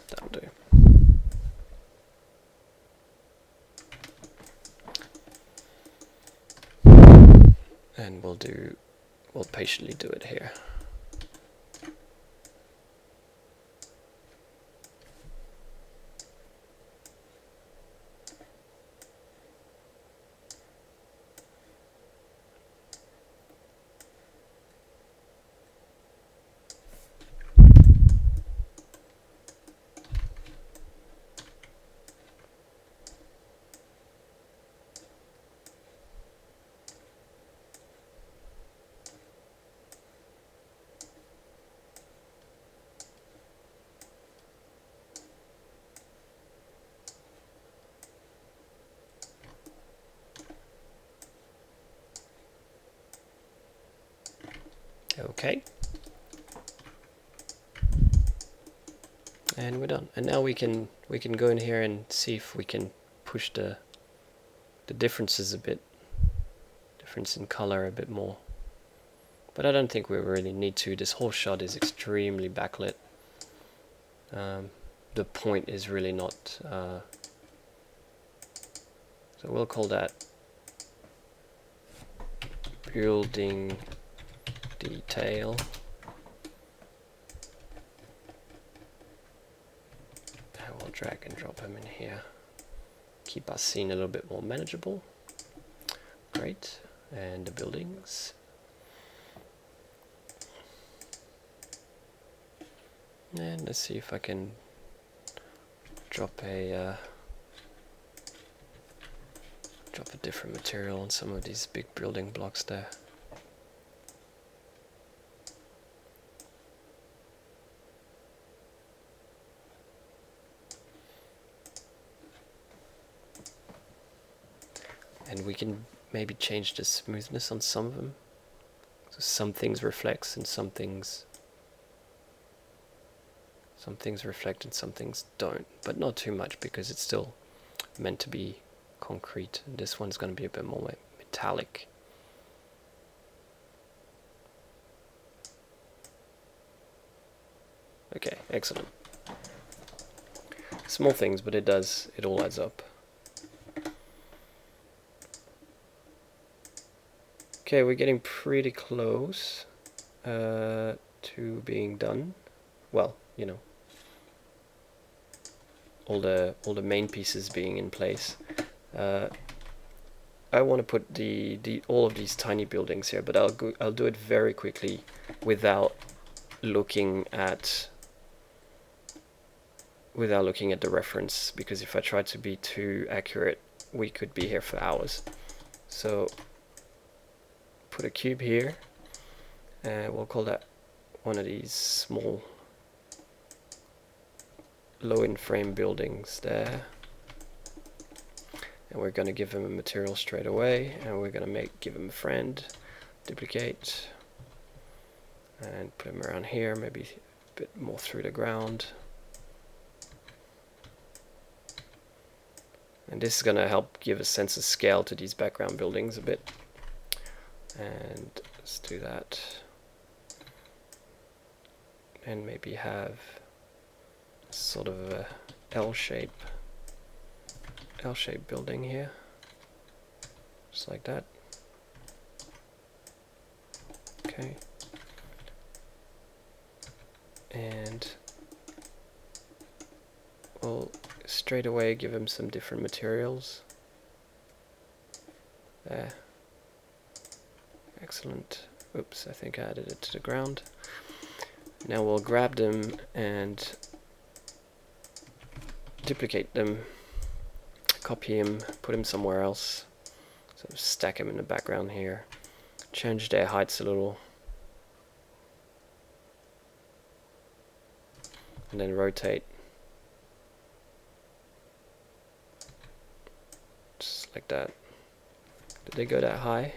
That'll do. And we'll patiently do it here. Okay. And we're done. And now we can go in here and see if we can push the differences a bit, difference in color a bit more. But I don't think we really need to. This whole shot is extremely backlit. The point is really not. So we'll call that building detail. And we'll drag and drop them in here. Keep our scene a little bit more manageable. Great. And the buildings. And let's see if I can drop a different material on some of these big building blocks there. And we can maybe change the smoothness on some of them. So some things reflects and some things reflect and some things don't. But not too much because it's still meant to be concrete. And this one's going to be a bit more metallic. Okay, excellent. Small things, but it all adds up. Okay, we're getting pretty close to being done. Well, you know, all the main pieces being in place. I want to put all of these tiny buildings here, but I'll do it very quickly without looking at the reference, because if I try to be too accurate, we could be here for hours. So put a cube here, and we'll call that one of these small low in frame buildings there. And we're going to give him a material straight away, and we're going to give him a friend, duplicate, and put him around here, maybe a bit more through the ground. And this is going to help give a sense of scale to these background buildings a bit. And let's do that. And maybe have sort of a L-shape building here, just like that. Okay. And we'll straight away give him some different materials. There. Excellent. Oops, I think I added it to the ground. Now we'll grab them and duplicate them, copy him, put him somewhere else, so stack him in the background here, change their heights a little, and then rotate, just like that. Did they go that high?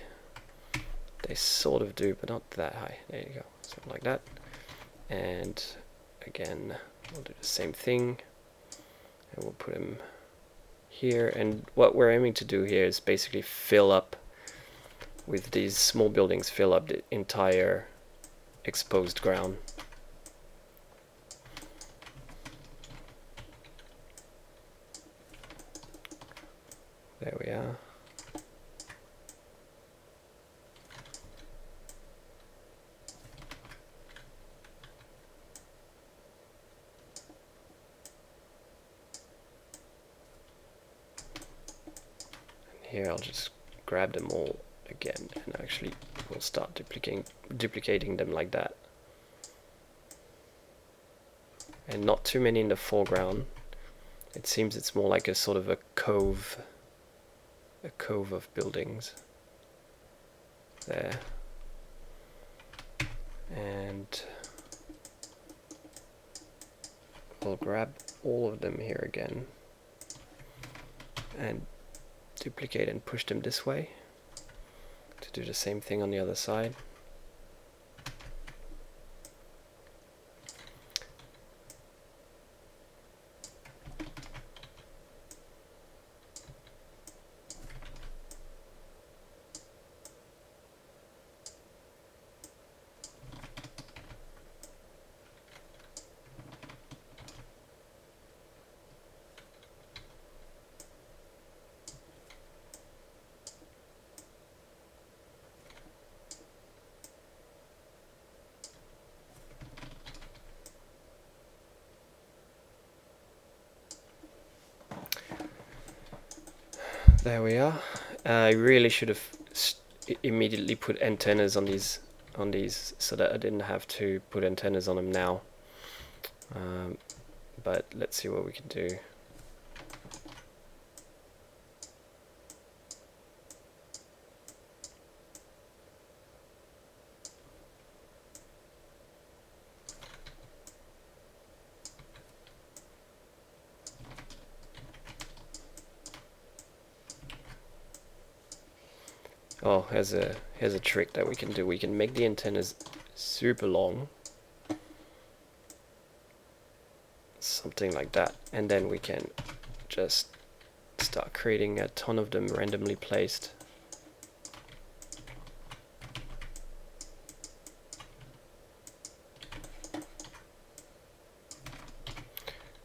They sort of do, but not that high. There you go, something like that. And again, we'll do the same thing, and we'll put him here. And what we're aiming to do here is basically fill up with these small buildings, fill up the entire exposed ground. There we are. Here I'll just grab them all again, and actually we'll start duplicating them like that. And not too many in the foreground. It seems it's more like a sort of a cove of buildings. There. And we'll grab all of them here again and duplicate and push them this way to do the same thing on the other side. There we are. I really should have immediately put antennas on these so that I didn't have to put antennas on them now. But let's see what we can do. Oh, here's a trick that we can do. We can make the antennas super long, something like that, and then we can just start creating a ton of them randomly placed.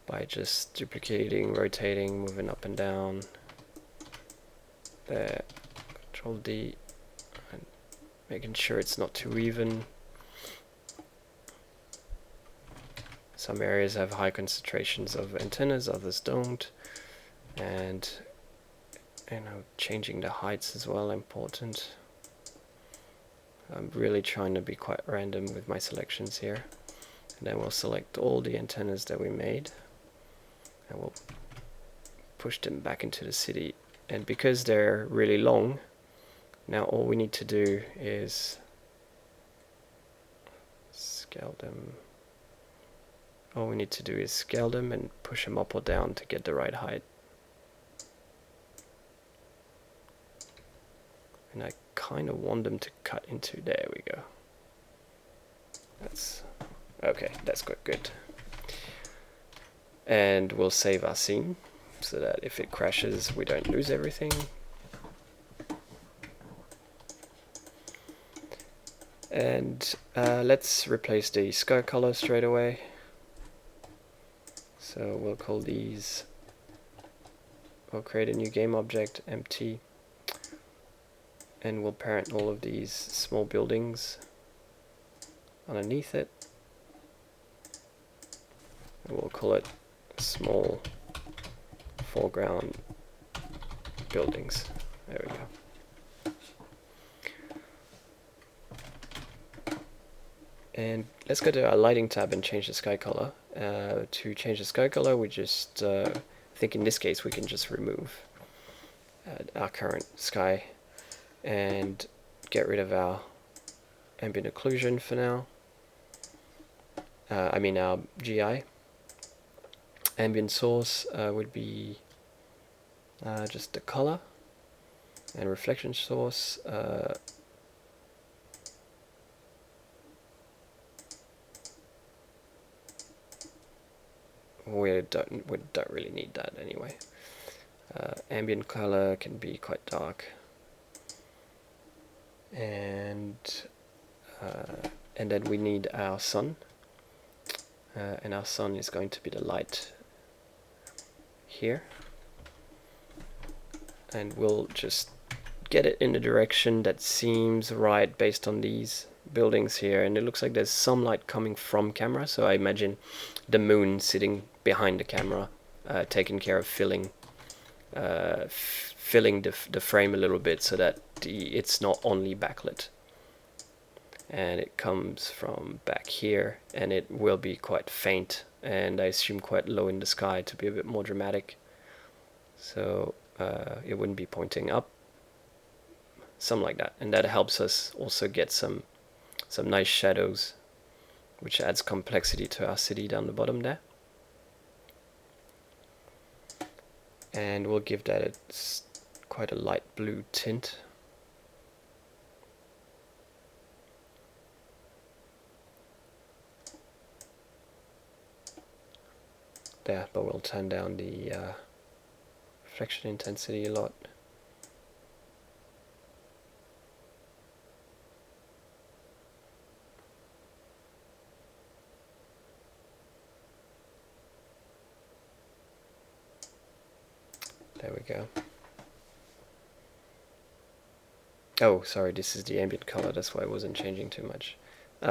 By just duplicating, rotating, moving up and down. There. Control D, and making sure it's not too even. Some areas have high concentrations of antennas, others don't, and changing the heights as well important. I'm really trying to be quite random with my selections here, and then we'll select all the antennas that we made, and we'll push them back into the city. And because they're really long, now all we need to do is scale them all we need to do is scale them and push them up or down to get the right height. And I kind of want them to cut into, there we go. That's okay, that's quite good. And we'll save our scene so that if it crashes we don't lose everything. And let's replace the sky color straight away. So we'll call these, we'll create a new game object, empty, and we'll parent all of these small buildings underneath it. And we'll call it small foreground buildings. There we go. And let's go to our lighting tab and change the sky color. To change the sky color, we just, I think in this case we can just remove our current sky and get rid of our ambient occlusion for now. I mean our GI. Ambient source would be just the color, and reflection source we don't really need that anyway. Ambient color can be quite dark, and then we need our sun, and our sun is going to be the light here, and we'll just get it in the direction that seems right based on these buildings here. And it looks like there's some light coming from camera, so I imagine the moon sitting behind the camera, taking care of filling the frame a little bit so that it's not only backlit. And it comes from back here, and it will be quite faint, and I assume quite low in the sky to be a bit more dramatic. So it wouldn't be pointing up, something like that. And that helps us also get some nice shadows, which adds complexity to our city down the bottom there. And we'll give that quite a light blue tint. There, but we'll turn down the reflection intensity a lot. There we go. Oh, sorry, this is the ambient color, that's why I wasn't changing too much.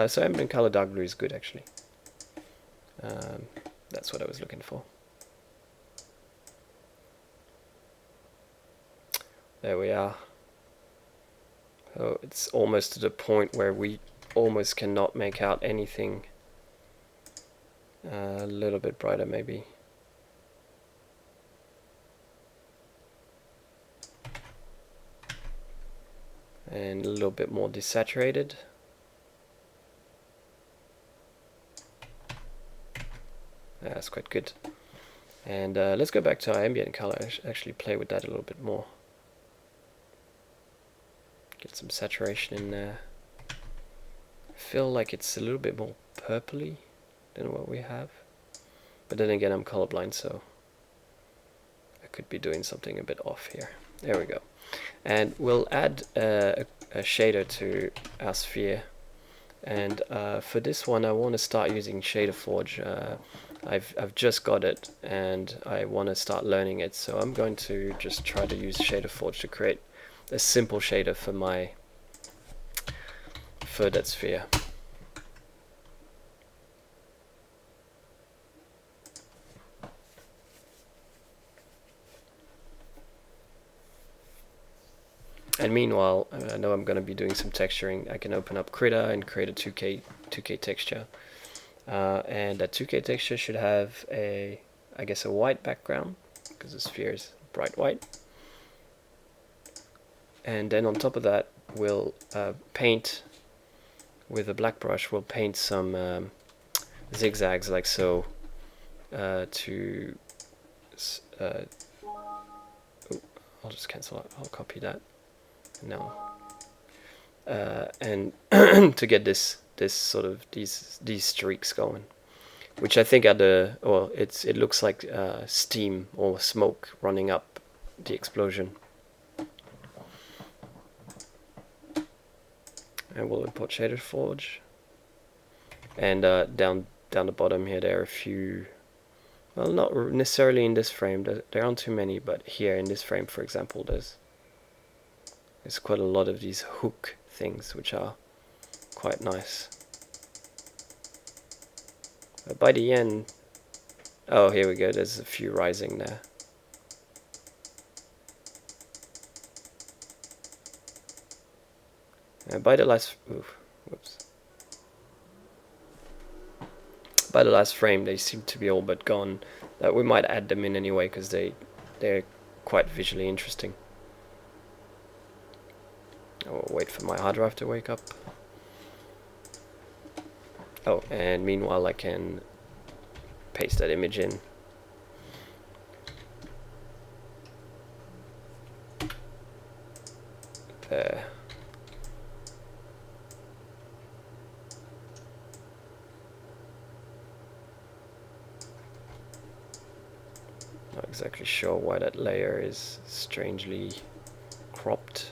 So ambient color dark blue is good actually. That's what I was looking for. There we are. Oh, it's almost to the point where we almost cannot make out anything. A little bit brighter maybe. And a little bit more desaturated. That's quite good. And let's go back to our ambient color, actually play with that a little bit more. Get some saturation in there. I feel like it's a little bit more purpley than what we have. But then again, I'm colorblind, so I could be doing something a bit off here. There we go. And we'll add a shader to our sphere. And for this one, I want to start using Shader Forge. I've just got it, and I want to start learning it. So I'm going to just try to use Shader Forge to create a simple shader for that sphere. And meanwhile, I know I'm going to be doing some texturing. I can open up Krita and create a 2K texture. And that 2K texture should have I guess a white background, because the sphere is bright white. And then on top of that, we'll paint with a black brush. We'll paint some zigzags like so I'll just cancel it. I'll copy that now, and to get this sort of these streaks going, which I think are it looks like steam or smoke running up the explosion. And we'll import Shader Forge, and down the bottom here there are a few. Well, not necessarily in this frame, there aren't too many, but here in this frame, for example, there's quite a lot of these hook things, which are quite nice. But by the end, oh, here we go, there's a few rising there. By the last, by the last frame, they seem to be all but gone. We might add them in anyway because they're quite visually interesting. I'll wait for my hard drive to wake up. Oh, and meanwhile I can paste that image in. There. Not exactly sure why that layer is strangely cropped.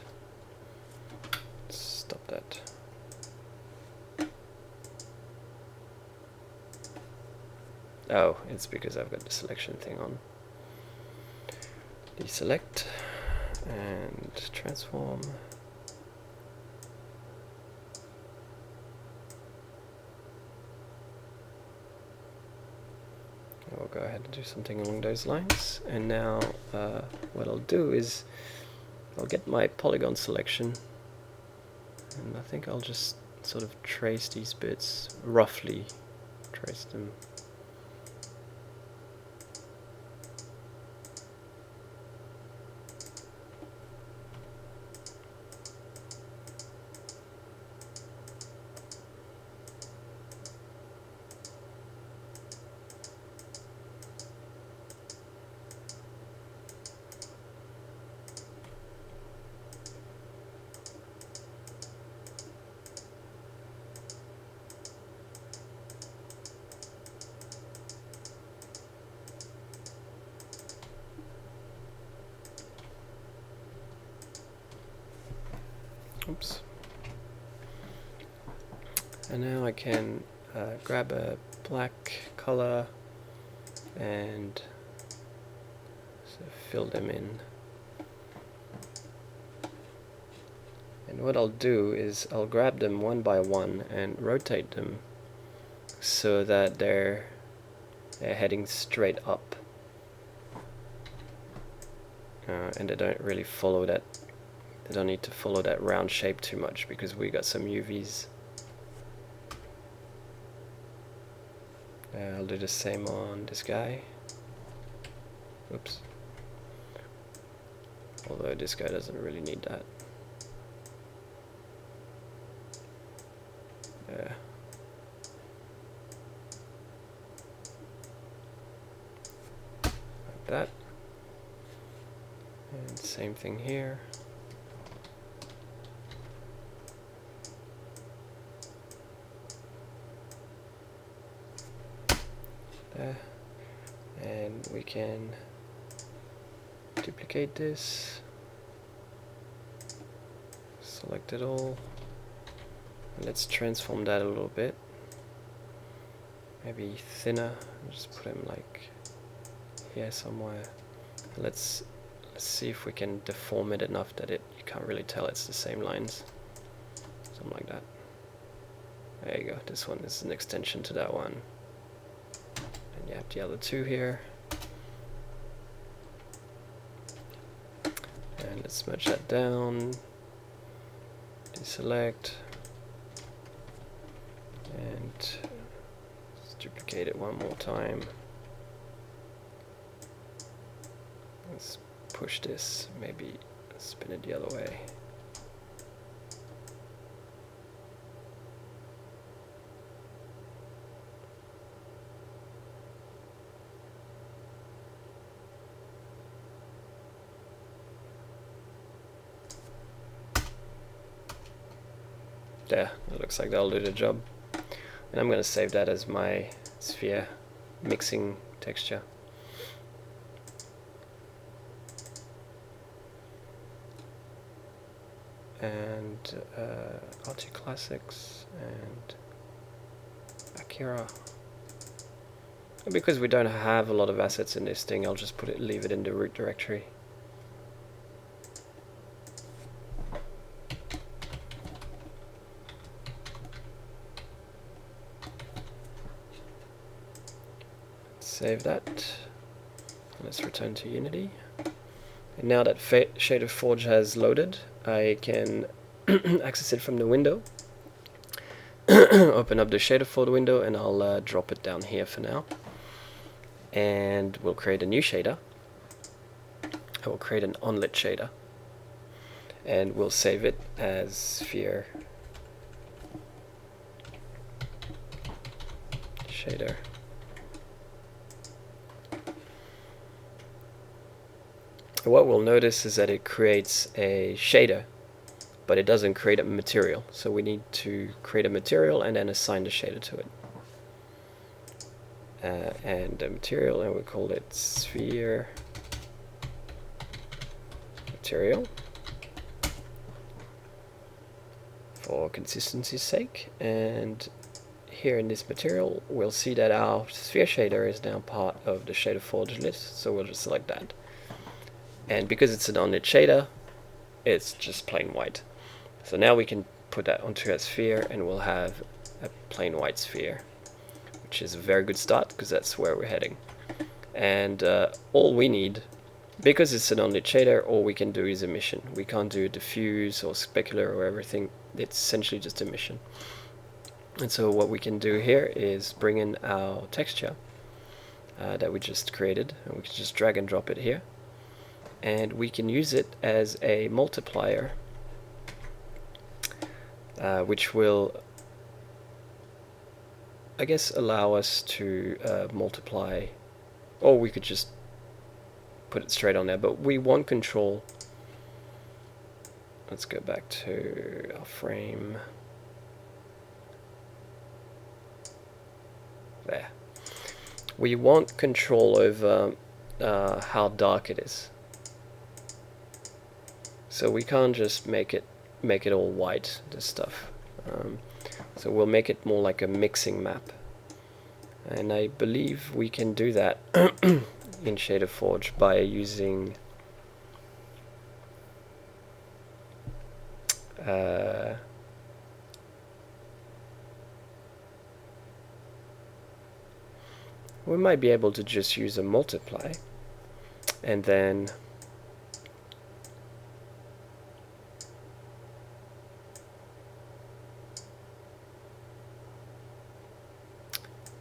Let's stop that. Oh, it's because I've got the selection thing on. Deselect and transform. I'll go ahead and do something along those lines. And now what I'll do is I'll get my polygon selection, and I think I'll just sort of trace these bits, roughly trace them. Oops. And now I can grab a black color and sort of fill them in. And what I'll do is I'll grab them one by one and rotate them so that they're heading straight up, and they don't really follow that. They don't need to follow that round shape too much because we got some UVs. I'll do the same on this guy. Oops. Although this guy doesn't really need that. Yeah. Like that. And same thing here. And we can duplicate this, select it all, and let's transform that a little bit, maybe thinner. Just put him like here somewhere. And let's see if we can deform it enough that you can't really tell it's the same lines, something like that. There you go. This one is an extension to that one. You have the other two here, and let's merge that down, deselect, and let's duplicate it one more time. Let's push this, maybe spin it the other way. There, it looks like that'll do the job. And I'm going to save that as my sphere mixing texture. And Untitled Classics and Akira. And because we don't have a lot of assets in this thing, I'll just leave it in the root directory. Save that. Let's return to Unity. And now that Shader Forge has loaded, I can access it from the window. Open up the Shader Forge window, and I'll drop it down here for now. And we'll create a new shader. I will create an onlit shader, and we'll save it as sphere shader. What we'll notice is that it creates a shader, but it doesn't create a material. So we need to create a material and then assign the shader to it. And the material, and we call it sphere material for consistency's sake. And here in this material, we'll see that our sphere shader is now part of the shader forge list. So we'll just select that. And because it's an onlit shader, it's just plain white. So now we can put that onto a sphere, and we'll have a plain white sphere, which is a very good start because that's where we're heading. And all we need, because it's an onlit shader, all we can do is emission. We can't do diffuse or specular or everything. It's essentially just emission. And so what we can do here is bring in our texture that we just created, and we can just drag and drop it here. And we can use it as a multiplier, which will, I guess, allow us to multiply, or we could just put it straight on there, but we want control. Let's go back to our frame. There. We want control over how dark it is. So we can't just make it all white, this stuff. So we'll make it more like a mixing map. And I believe we can do that in Shader Forge by using we might be able to just use a multiply, and then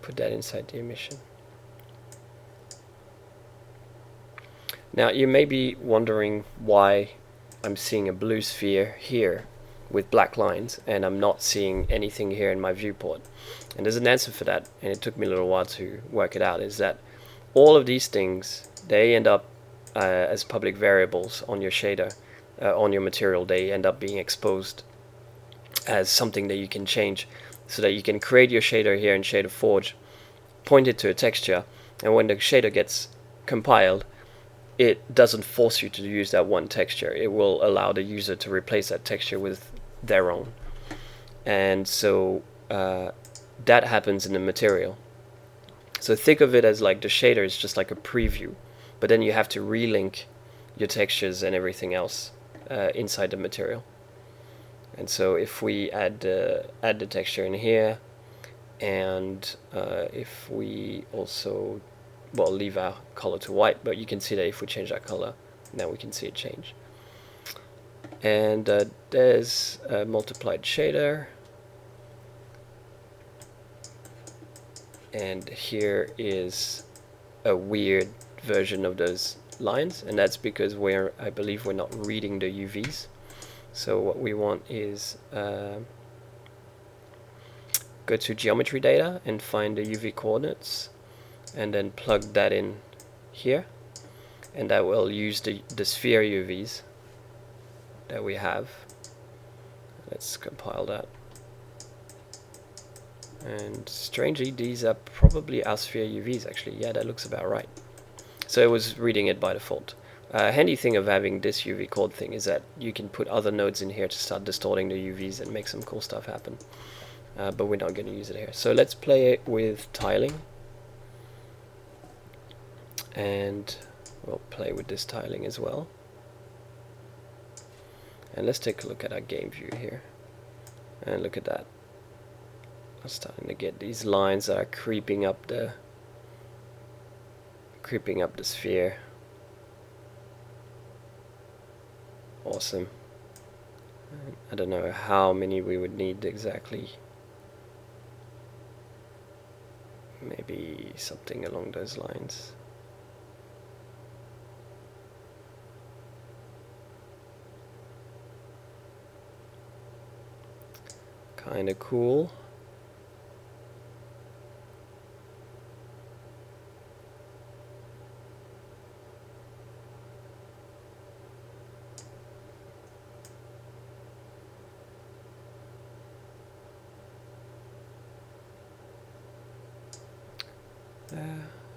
put that inside the emission. Now you may be wondering why I'm seeing a blue sphere here with black lines and I'm not seeing anything here in my viewport. And there's an answer for that, and it took me a little while to work it out. Is that all of these things, they end up as public variables on your shader, on your material. They end up being exposed as something that you can change, so that you can create your shader here in Shader Forge, point it to a texture, and when the shader gets compiled, it doesn't force you to use that one texture. It will allow the user to replace that texture with their own. And so that happens in the material. So think of it as like the shader is just like a preview, but then you have to relink your textures and everything else inside the material. And so if we add the texture in here, and if we also, well, leave our color to white, but you can see that if we change that color, now we can see it change. And there's a multiplied shader, and here is a weird version of those lines, and that's because I believe we're not reading the UVs. So what we want is go to geometry data and find the UV coordinates, and then plug that in here, and that will use the sphere UVs that we have. Let's compile that. And strangely, these are probably our sphere UVs actually. Yeah, that looks about right. So it was reading it by default. Handy thing of having this UV chord thing is that you can put other nodes in here to start distorting the UVs and make some cool stuff happen. But we're not going to use it here. So let's play it with tiling. And we'll play with this tiling as well. And let's take a look at our game view here. And look at that. I'm starting to get these lines that are creeping up the sphere. Awesome. I don't know how many we would need exactly. Maybe something along those lines. Kinda cool.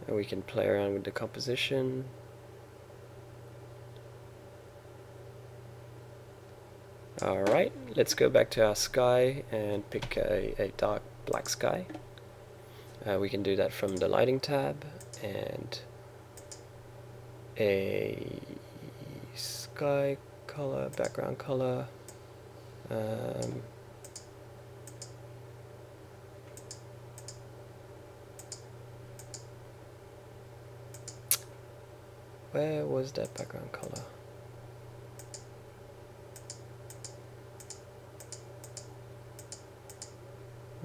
And we can play around with the composition. Alright, let's go back to our sky and pick a dark black sky. We can do that from the lighting tab, and a sky color, background color. Where was that background color?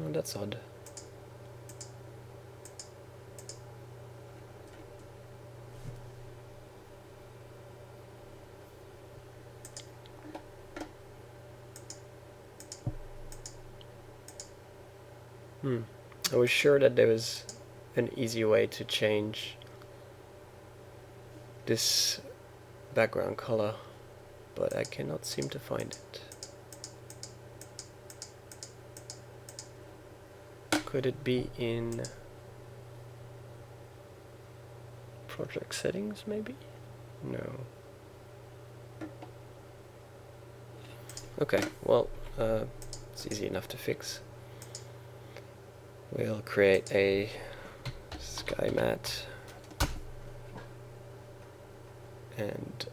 Oh, that's odd. I was sure that there was an easy way to change this background color, but I cannot seem to find it. Could it be in project settings maybe? No. Okay, well, it's easy enough to fix. We'll create a sky matte and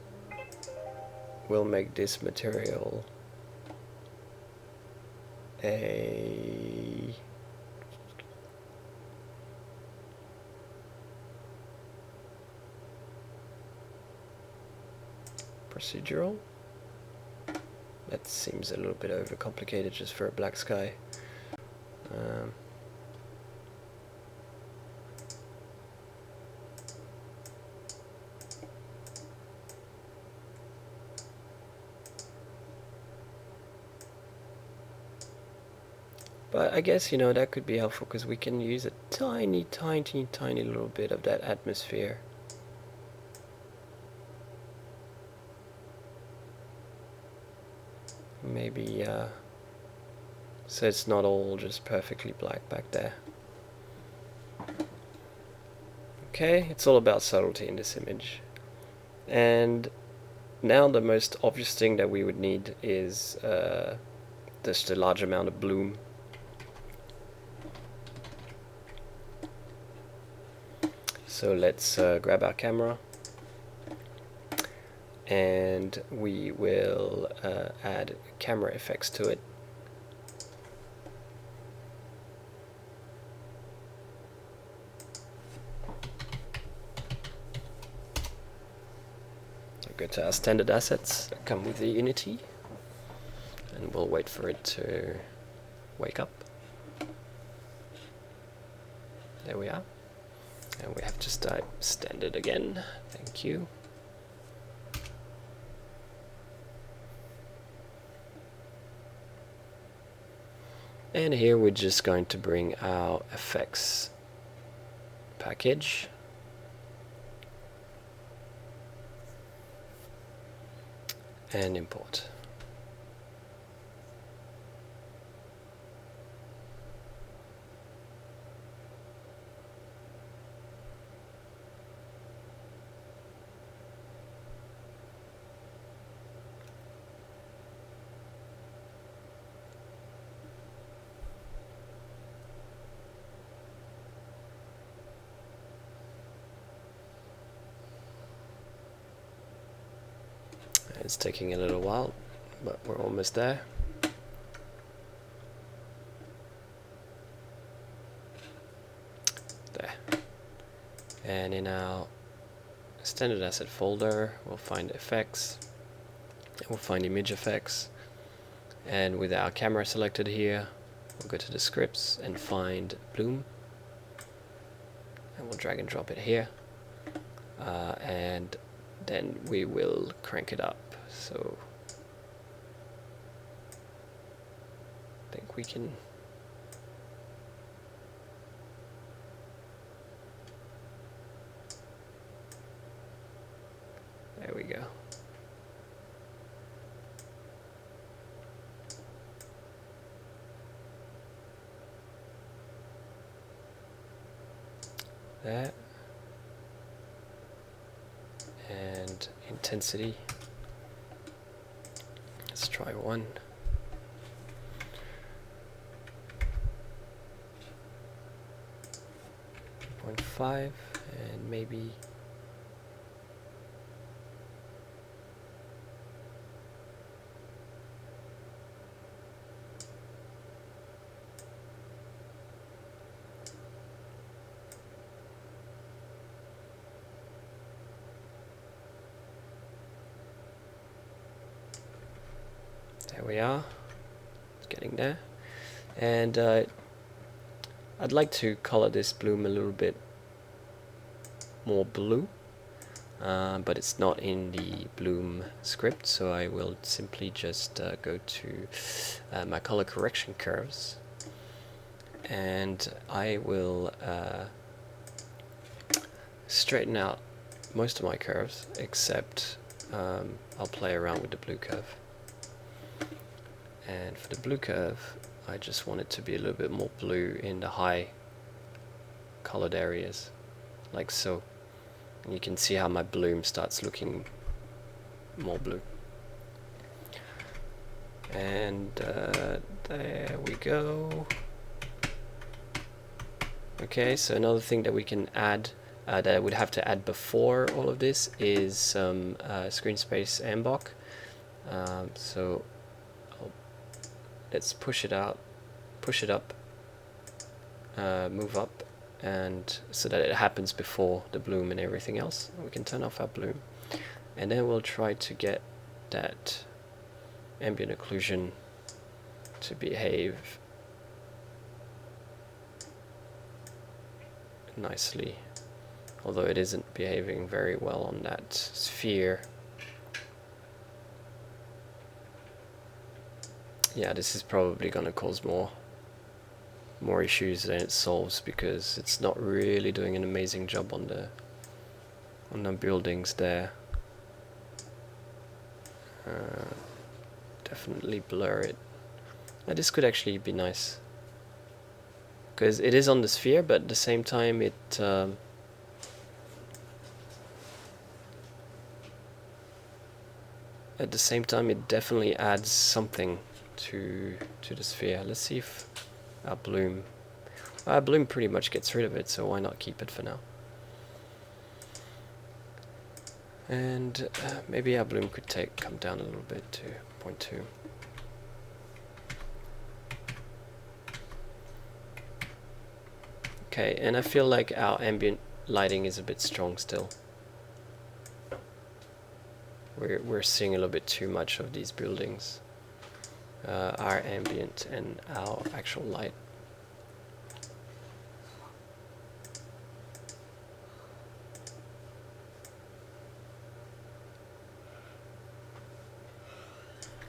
we'll make this material a procedural. That seems a little bit overcomplicated just for a black sky. But I guess, you know, that could be helpful because we can use a tiny little bit of that atmosphere. Maybe, so it's not all just perfectly black back there. Okay, it's all about subtlety in this image. And now the most obvious thing that we would need is just a large amount of bloom. So let's grab our camera and we will add camera effects to it. Go to our standard assets that come with the Unity, and we'll wait for it to wake up. There we are. And we have to type standard again. Thank you. And here we're just going to bring our effects package. And import. It's taking a little while, but we're almost there. There. And in our standard asset folder, we'll find effects, and we'll find image effects, and with our camera selected here, we'll go to the scripts and find bloom, and we'll drag and drop it here, and then we will crank it up. So I think we can there we go. That and intensity. Let's try 1.5 and maybe there we are. It's getting there. And I'd like to color this bloom a little bit more blue, but it's not in the bloom script, so I will simply just go to my color correction curves, and I will straighten out most of my curves, except I'll play around with the blue curve. And for the blue curve, I just want it to be a little bit more blue in the high colored areas, like so. And you can see how my bloom starts looking more blue. And there we go. Okay, so another thing that we can add, that I would have to add before all of this, is some screen space ambok. So let's push it out, push it up, move up, and so that it happens before the bloom and everything else. We can turn off our bloom, and then we'll try to get that ambient occlusion to behave nicely, although it isn't behaving very well on that sphere. Yeah, this is probably going to cause more issues than it solves, because it's not really doing an amazing job on the buildings there. Definitely blur it. Now, this could actually be nice, because it is on the sphere, but at the same time it definitely adds something to the sphere. Let's see if our bloom pretty much gets rid of it, so why not keep it for now. And maybe our bloom could come down a little bit to 0.2. Okay, and I feel like our ambient lighting is a bit strong still. We're seeing a little bit too much of these buildings, our ambient and our actual light.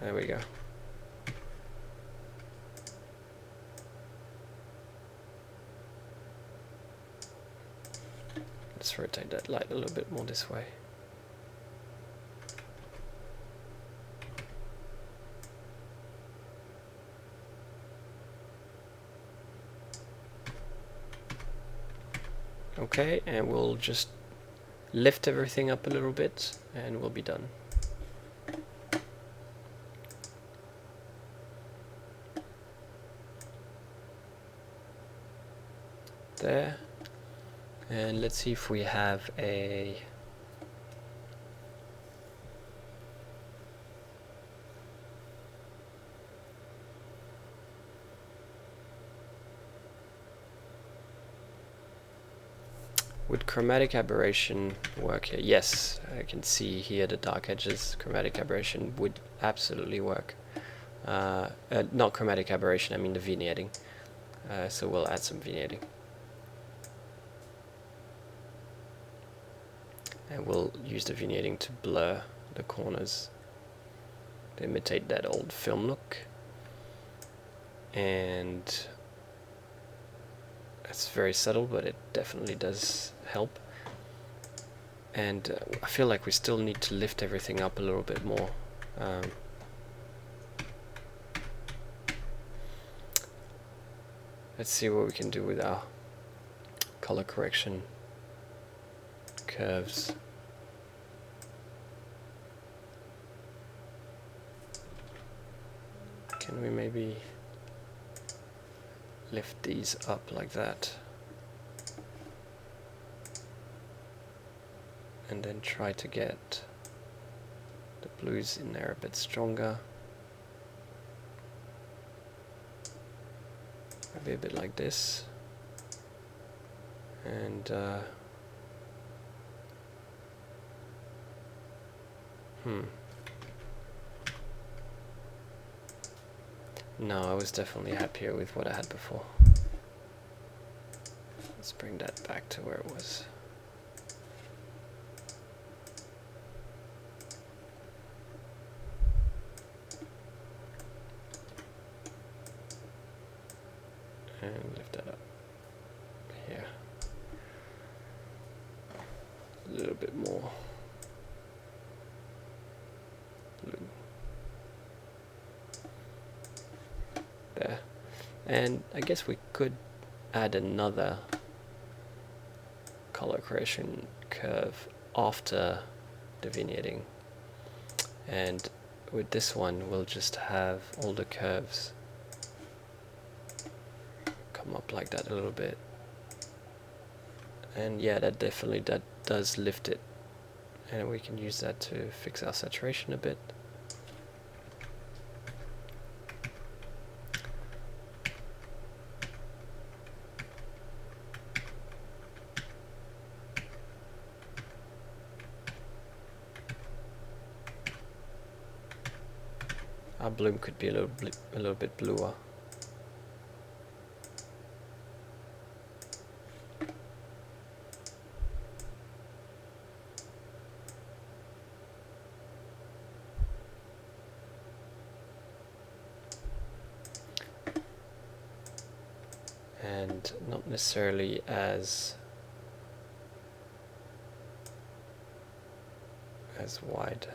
There we go. Let's rotate that light a little bit more this way. Okay, and we'll just lift everything up a little bit and we'll be done. There. And let's see if we have a Would chromatic aberration work here? Yes, I can see here the dark edges. Chromatic aberration would absolutely work. Not chromatic aberration, I mean the vignetting. So we'll add some vignetting. And we'll use the vignetting to blur the corners to imitate that old film look. And it's very subtle, but it definitely does help. And I feel like we still need to lift everything up a little bit more. Let's see what we can do with our color correction curves. Can we maybe lift these up like that? And then try to get the blues in there a bit stronger. Maybe a bit like this. And no, I was definitely happier with what I had before. Let's bring that back to where it was. And lift that up here. A little bit more blue. There. And I guess we could add another color correction curve after the vignetting. And with this one, we'll just have all the curves come up like that a little bit. And yeah, that does lift it. And we can use that to fix our saturation a bit. Our bloom could be a little bit bluer. And not necessarily as wide.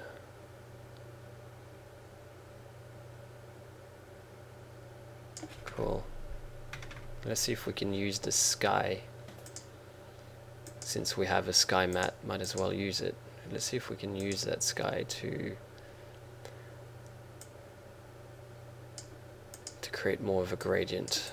Cool. Let's see if we can use the sky. Since we have a sky matte, might as well use it. Let's see if we can use that sky to create more of a gradient.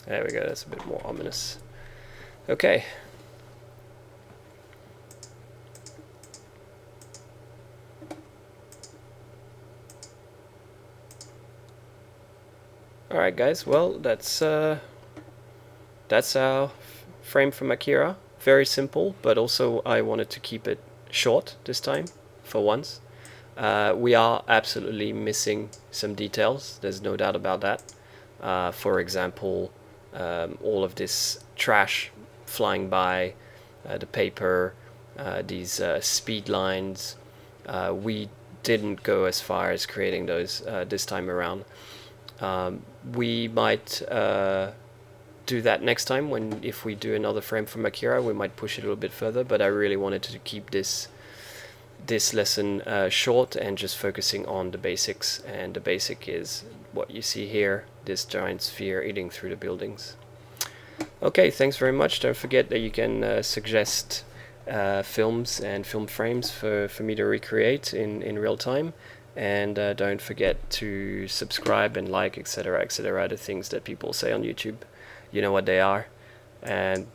There we go, that's a bit more ominous. Okay. Alright guys, well that's our frame from Akira. Very simple, but also I wanted to keep it short this time, for once. We are absolutely missing some details, there's no doubt about that. For example, all of this trash flying by, the paper, these speed lines. We didn't go as far as creating those this time around. We might do that next time, when if we do another frame from Akira, we might push it a little bit further, but I really wanted to keep this lesson short and just focusing on the basics, and the basic is what you see here, this giant sphere eating through the buildings. Okay, thanks very much. Don't forget that you can suggest films and film frames for me to recreate in real time, and don't forget to subscribe and like, etc., etc., the things that people say on YouTube. You know what they are. And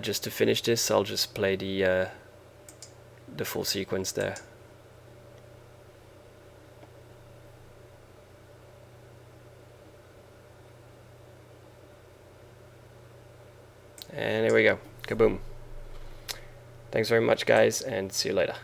just to finish this, I'll just play the full sequence there. And here we go. Kaboom. Thanks very much, guys, and see you later.